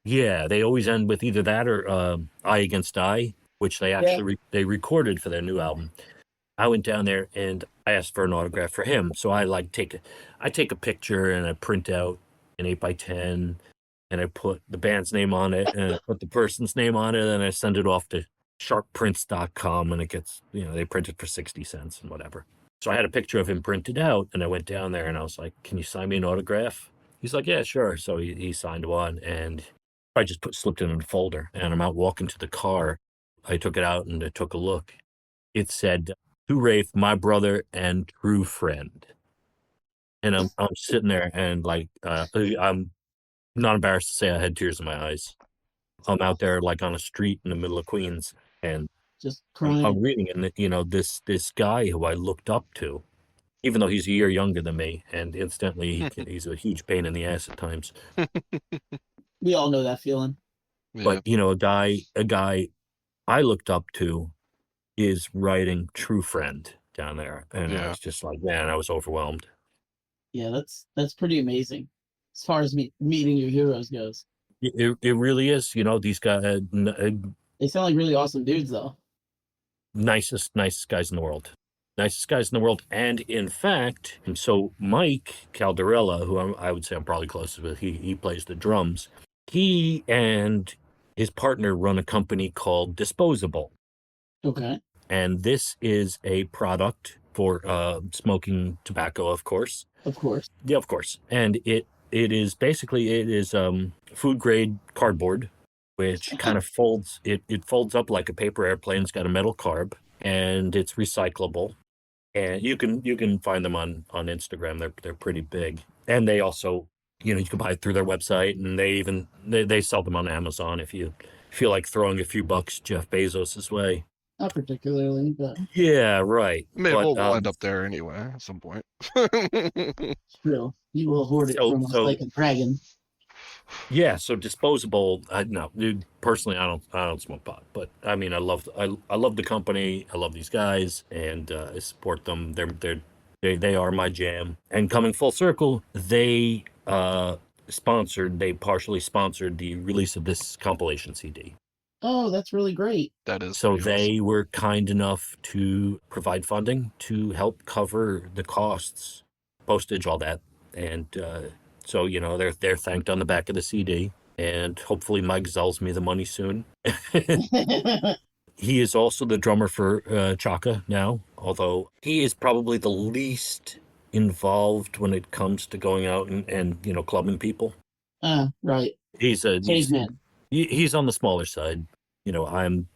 Yeah, they always end with either that or Eye Against Eye, which they actually they recorded for their new album. I went down there and I asked for an autograph for him. So I take a picture and I print out an 8x10, and I put the band's name on it, and I put the person's name on it, and I send it off to sharpprints.com, and it gets, they print it for 60 cents and whatever. So I had a picture of him printed out, and I went down there and I was like, "Can you sign me an autograph?" He's like, "Yeah, sure." So he signed one, and I just slipped it in a folder, and I'm out walking to the car. I took it out and I took a look. It said, "To Rafe, my brother and true friend." And I'm sitting there and like, I'm not embarrassed to say I had tears in my eyes. I'm out there like on a street in the middle of Queens, and Just I'm crying. reading, and this guy who I looked up to, even though he's a year younger than me, and instantly he's a huge pain in the ass at times. We all know that feeling. Yeah. But a guy I looked up to is writing True Friend down there, and I Yeah. was just like, man, I was overwhelmed. Yeah, that's pretty amazing as far as meeting your heroes goes. It really is. These guys, They sound like really awesome dudes, though. nicest guys in the world. Nicest guys in the world. And in fact, so Mike Caldarella, who I would say I'm probably closest with, he plays the drums. He and his partner run a company called Disposable. Okay. And this is a product for smoking tobacco, of course. Of course. Yeah, of course. And it is food grade cardboard, which kind of folds. It folds up like a paper airplane. It's got a metal carb, and it's recyclable. And you can find them on Instagram. They're pretty big, and they also, you can buy it through their website, and they sell them on Amazon if you feel like throwing a few bucks Jeff Bezos's way. Not particularly, but Yeah, right. Maybe But, we'll end up there anyway at some point. true. You will hoard it from us like a dragon. Yeah, so Disposable. No, dude, personally, I don't smoke pot, but I mean, I love the company. I love these guys, and I support them. They are my jam. And coming full circle, they partially sponsored the release of this compilation CD. Oh, that's really great. That is So pretty they were kind enough to provide funding to help cover the costs, postage, all that, and so they're thanked on the back of the CD, and hopefully Mike sells me the money soon. He is also the drummer for Chaka now, although he is probably the least involved when it comes to going out and clubbing people. Right. He's Caveman. He's on the smaller side. I'm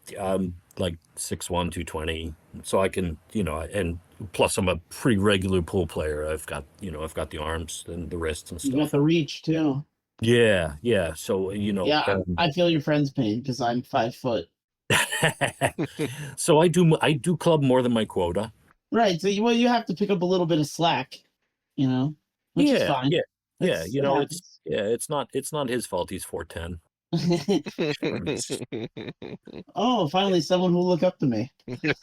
like 6'1", 220, so I can, and plus I'm a pretty regular pool player. I've got the arms and the wrists and stuff. You got the reach too. Yeah. So Yeah, I feel your friend's pain because I'm 5 foot. So I do club more than my quota. Right. So you have to pick up a little bit of slack, which is fine. Yeah. It's not his fault. He's 4'10". Oh, finally someone who will look up to me.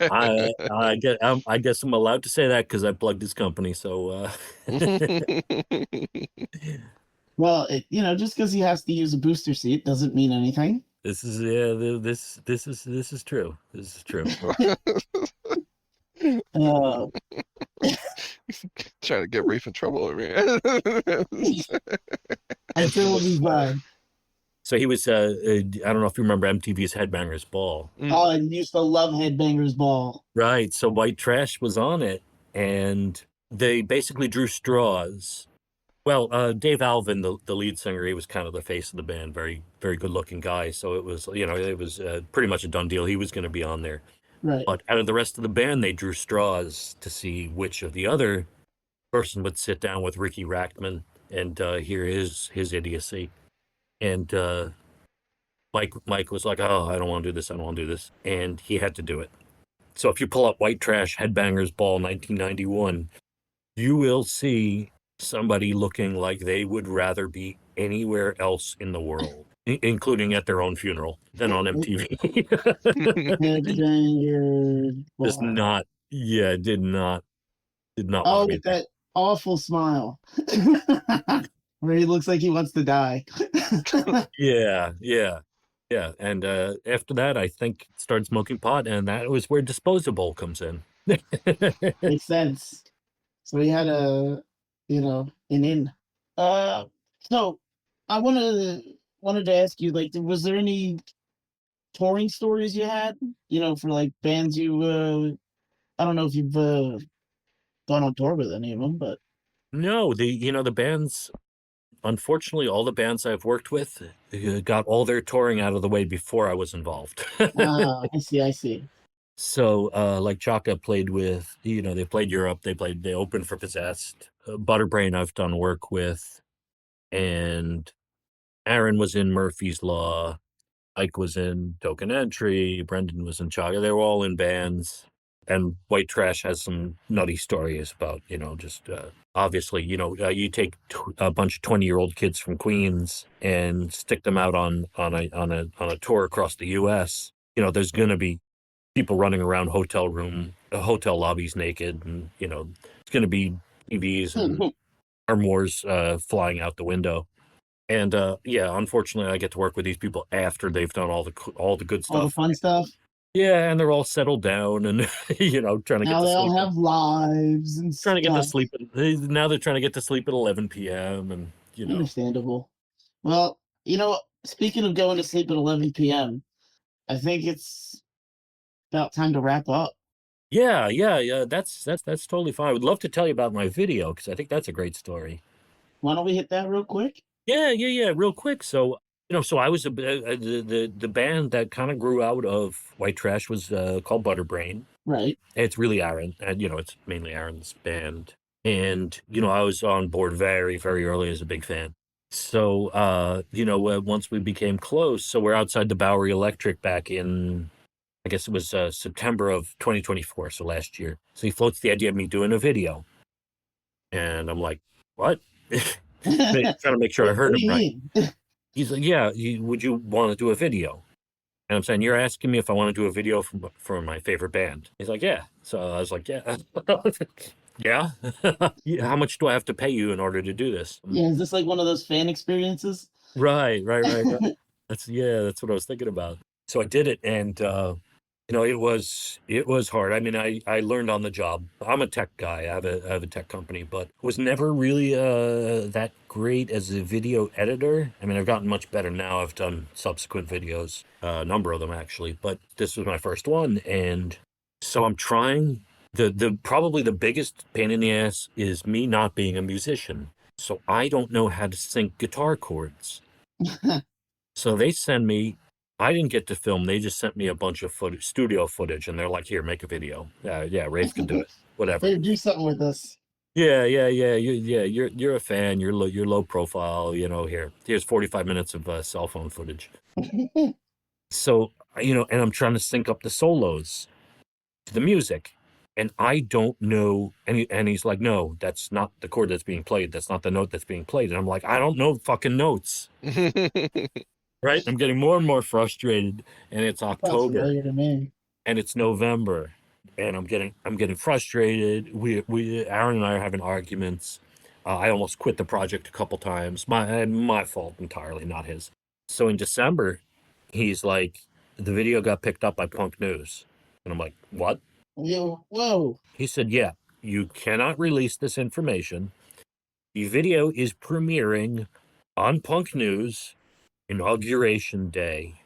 I guess I'm allowed to say that because I plugged his company. So well, just because he has to use a booster seat doesn't mean anything. This is true. This is true. Trying to get Rafe in trouble over here. I'm sure we'll be fine. So he was, I don't know if you remember MTV's Headbangers Ball. Oh, I used to love Headbangers Ball. Right. So White Trash was on it, and they basically drew straws. Well, Dave Alvin, the lead singer, he was kind of the face of the band, very, very good-looking guy. So it was, pretty much a done deal. He was going to be on there. Right. But out of the rest of the band, they drew straws to see which of the other person would sit down with Ricky Rackman and hear his idiocy. And Mike was like, "Oh, I don't want to do this. I don't want to do this," and he had to do it. So if you pull up White Trash Headbangers Ball 1991, you will see somebody looking like they would rather be anywhere else in the world, including at their own funeral, than on MTV. Headbangers Ball. Just not. Yeah, did not. Oh, with that awful smile. Where he looks like he wants to die. Yeah. And after that, I think started smoking pot, and that was where Disposable comes in. Makes sense. So he had an in. So I wanted to ask you, like, was there any touring stories you had? You know, for like bands you I don't know if you've gone on tour with any of them, but No, the bands, unfortunately, all the bands I've worked with got all their touring out of the way before I was involved. I see, I see. So, like Chaka played with, they played Europe, they opened for Possessed. Butterbrain I've done work with, and Aaron was in Murphy's Law, Ike was in Token Entry, Brendan was in Chaka. They were all in bands. And White Trash has some nutty stories about, just obviously, you take a bunch of 20-year-old kids from Queens and stick them out on a tour across the U.S. There's going to be people running around hotel lobbies naked, and it's going to be TVs and armoires flying out the window. And yeah, unfortunately, I get to work with these people after they've done all the good All the stuff. fun stuff. Yeah, and they're all settled down, and trying to get Now to they all sleep. have lives and Trying to get to stuff. sleep. Now they're trying to get to sleep at 11 p.m. and Understandable. Well, speaking of going to sleep at 11 p.m., I think it's about time to wrap up. Yeah. That's totally fine. I would love to tell you about my video because I think that's a great story. Why don't we hit that real quick? Yeah. Real quick. So so I was the band that kind of grew out of White Trash was called Butterbrain. Right. It's really Aaron, and it's mainly Aaron's band. And I was on board very, very early as a big fan. So once we became close, so we're outside the Bowery Electric back in, I guess it was September of 2024, so last year. So he floats the idea of me doing a video, and I'm like, what? Trying to make sure I heard him right. He's like, yeah, would you want to do a video? And I'm saying, you're asking me if I want to do a video for my favorite band. He's like, yeah. So I was like, yeah. Yeah. How much do I have to pay you in order to do this? Yeah, is this like one of those fan experiences? Right. That's what I was thinking about. So I did it, and it was hard. I mean, I learned on the job. I'm a tech guy. I have a tech company, but was never really that great as a video editor. I mean, I've gotten much better now. I've done subsequent videos, a number of them actually, but this was my first one, and so I'm trying. The probably the biggest pain in the ass is me not being a musician. So I don't know how to sync guitar chords. So they send me, I didn't get to film. They just sent me a bunch of studio footage, and they're like, here, make a video. Yeah, Rafe can do it. Whatever. Hey, do something with us. Yeah. You're a fan. You're low profile. Here's 45 minutes of cell phone footage. So, and I'm trying to sync up the solos to the music. And I don't know, and he's like, no, that's not the chord that's being played. That's not the note that's being played. And I'm like, I don't know fucking notes. Right? I'm getting more and more frustrated, and it's October, To me. and it's November, and I'm getting frustrated. Aaron and I are having arguments. I almost quit the project a couple times. My fault entirely, not his. So in December, he's like, the video got picked up by Punk News, and I'm like, what? Whoa. He said, yeah, you cannot release this information. The video is premiering on Punk News Inauguration Day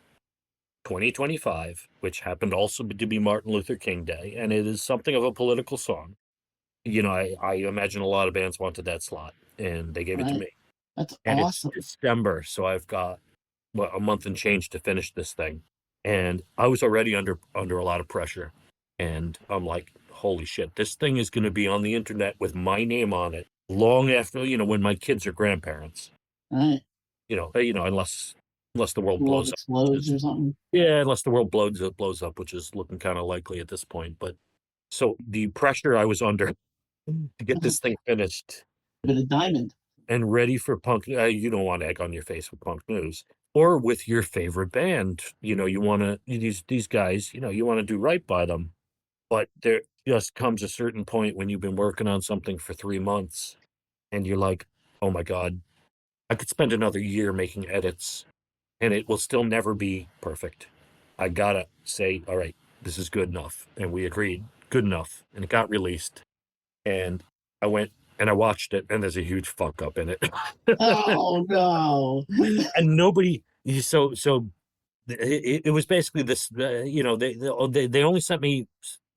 2025, which happened also to be Martin Luther King Day, and it is something of a political song. I imagine a lot of bands wanted that slot, and they gave it to me. That's and awesome. It's December, so I've got a month and change to finish this thing. And I was already under a lot of pressure. And I'm like, holy shit, this thing is going to be on the internet with my name on it long after, when my kids are grandparents. Right. Unless the world blows up. Explodes or something. Yeah, unless the world blows up, which is looking kind of likely at this point. But so the pressure I was under to get this thing finished. Bit of diamond. And ready for Punk. You don't want egg on your face with Punk News. Or with your favorite band. You want to, these guys, you want to do right by them. But there just comes a certain point when you've been working on something for 3 months and you're like, oh my God, I could spend another year making edits and it will still never be perfect. I gotta say, all right, this is good enough. And we agreed, good enough. And it got released. And I went and I watched it, and there's a huge fuck up in it. Oh no. And nobody, so it was basically this. They only sent me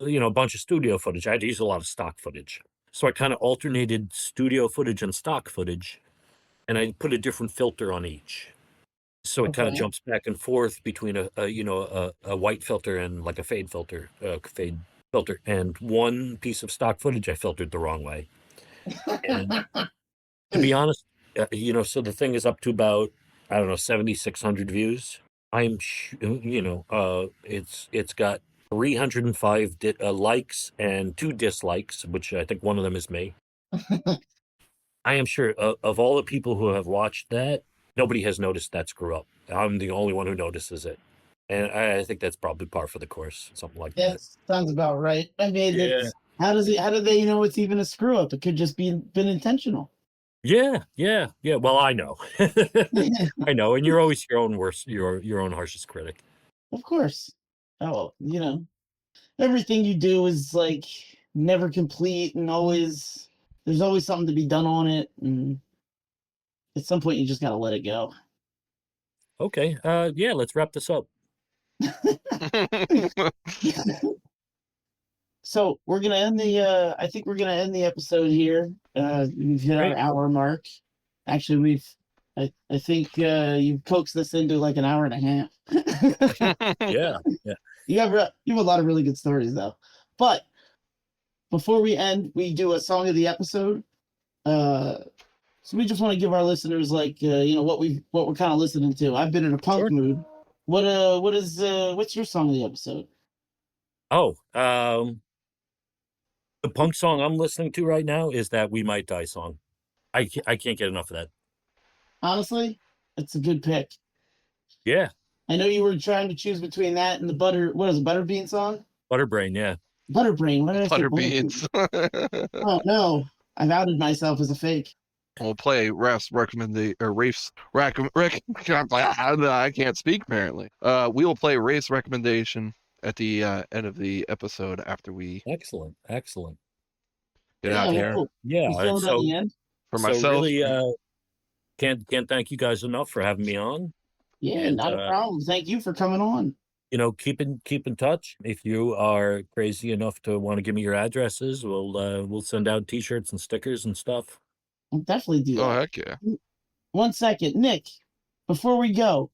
a bunch of studio footage. I had to use a lot of stock footage, so I kind of alternated studio footage and stock footage, and I put a different filter on each. So it kind of Okay. jumps back and forth between a white filter and like a fade filter, and one piece of stock footage I filtered the wrong way. And to be honest, so the thing is up to about, I don't know, 7,600 views. It's got 305 likes and 2 dislikes, which I think one of them is me. I am sure of all the people who have watched that, nobody has noticed that screw up. I'm the only one who notices it. And I think that's probably par for the course, something like that. Sounds about right. I mean, Yeah. how do they know it's even a screw up? It could just been intentional. Yeah. Well, I know. I know, and you're always your own harshest critic. Of course. Oh, everything you do is like never complete, and there's always something to be done on it, and at some point you just gotta let it go. Okay. Yeah. Let's wrap this up. So we're gonna end the. I think we're gonna end the episode here. We've hit our Great. hour mark. Actually, I think you've coaxed this into like an hour and a half. Yeah. You have a lot of really good stories though. But before we end, we do a song of the episode. So we just want to give our listeners like what we're kind of listening to. I've been in a punk Sure. mood. What's your song of the episode? Oh, the punk song I'm listening to right now is that "We Might Die" song. I can't get enough of that. Honestly, it's a good pick. Yeah, I know you were trying to choose between that and the Butterbean song? Butterbrain. Yeah. Butterbrain. What did I say? Butterbeans. Oh no, I've outed myself as a fake. We'll play Raph's I can't speak apparently. We will play Rafe's recommendation at the end of the episode after we Excellent. get out Yeah, here. cool. Yeah. You feeling at the end? For So myself, really, can't thank you guys enough for having me on. Yeah, And, not a problem. Thank you for coming on. Keep in touch. If you are crazy enough to want to give me your addresses, we'll send out T-shirts and stickers and stuff. I'll definitely do oh that. heck yeah. 1 second, Nick. Before we go,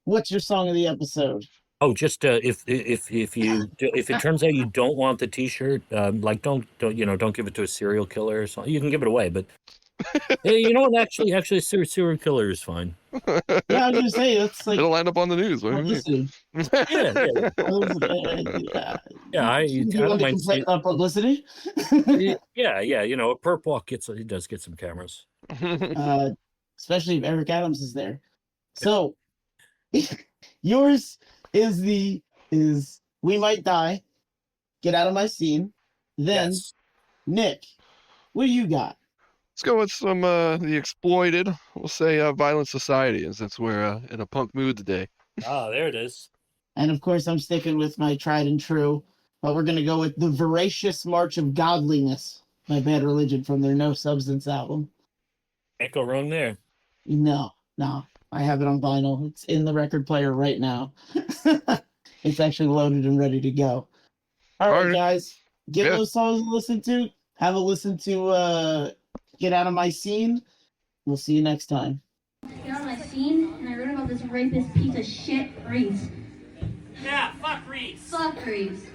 what's your song of the episode? Oh, just if it turns out you don't want the T-shirt, like don't give it to a serial killer or something. You can give it away, but you know what? Actually, a serial killer is fine. Yeah, I was gonna say that's like It'll end up on the news. What do you mean? Yeah. I don't mind seeing. Publicity. Yeah. A perp walk he does get some cameras. Especially if Eric Adams is there. So yours is We Might Die, Get Out of My Scene. Then Yes. Nick, what do you got? Let's go with some the Exploited. We'll say Violent Society, as since we're in a punk mood today. Ah, there it is. And of course, I'm sticking with my tried and true, but we're gonna go with the Voracious March of Godliness by Bad Religion from their No Substance album. Can't go wrong there. No, I have it on vinyl. It's in the record player right now. It's actually loaded and ready to go. All right, guys, get those songs to listen to. Have a listen to Get Out of My Scene. We'll see you next time. Get Out of My Scene, and I wrote about this rapist piece of shit, Reese. Yeah, fuck Reese. Fuck Reese.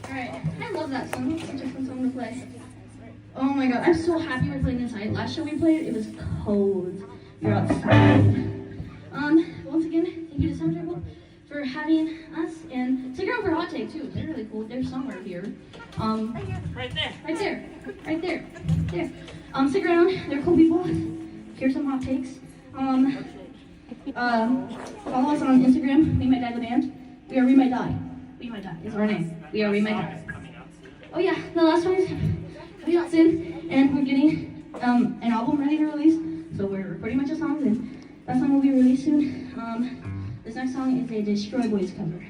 Alright, I love that song. It's such a fun song to play. Oh my god, I'm so happy we're playing inside. Last show we played, it was cold. We were outside. Once again, thank you to Charitable for having us, and stick around for Hot Take too. They're really cool. They're somewhere here. Right there. Right there. Right there. There. Stick around. They're cool people. Here's some hot takes. Follow us on Instagram. We Might Die the Band. We Might Die. We Might Die is our name. We Might Die. Oh yeah, the last one is coming out soon, and we're getting an album ready to release. So we're recording a bunch of songs, and that song will be released soon. This next song is a Destroy Boys cover.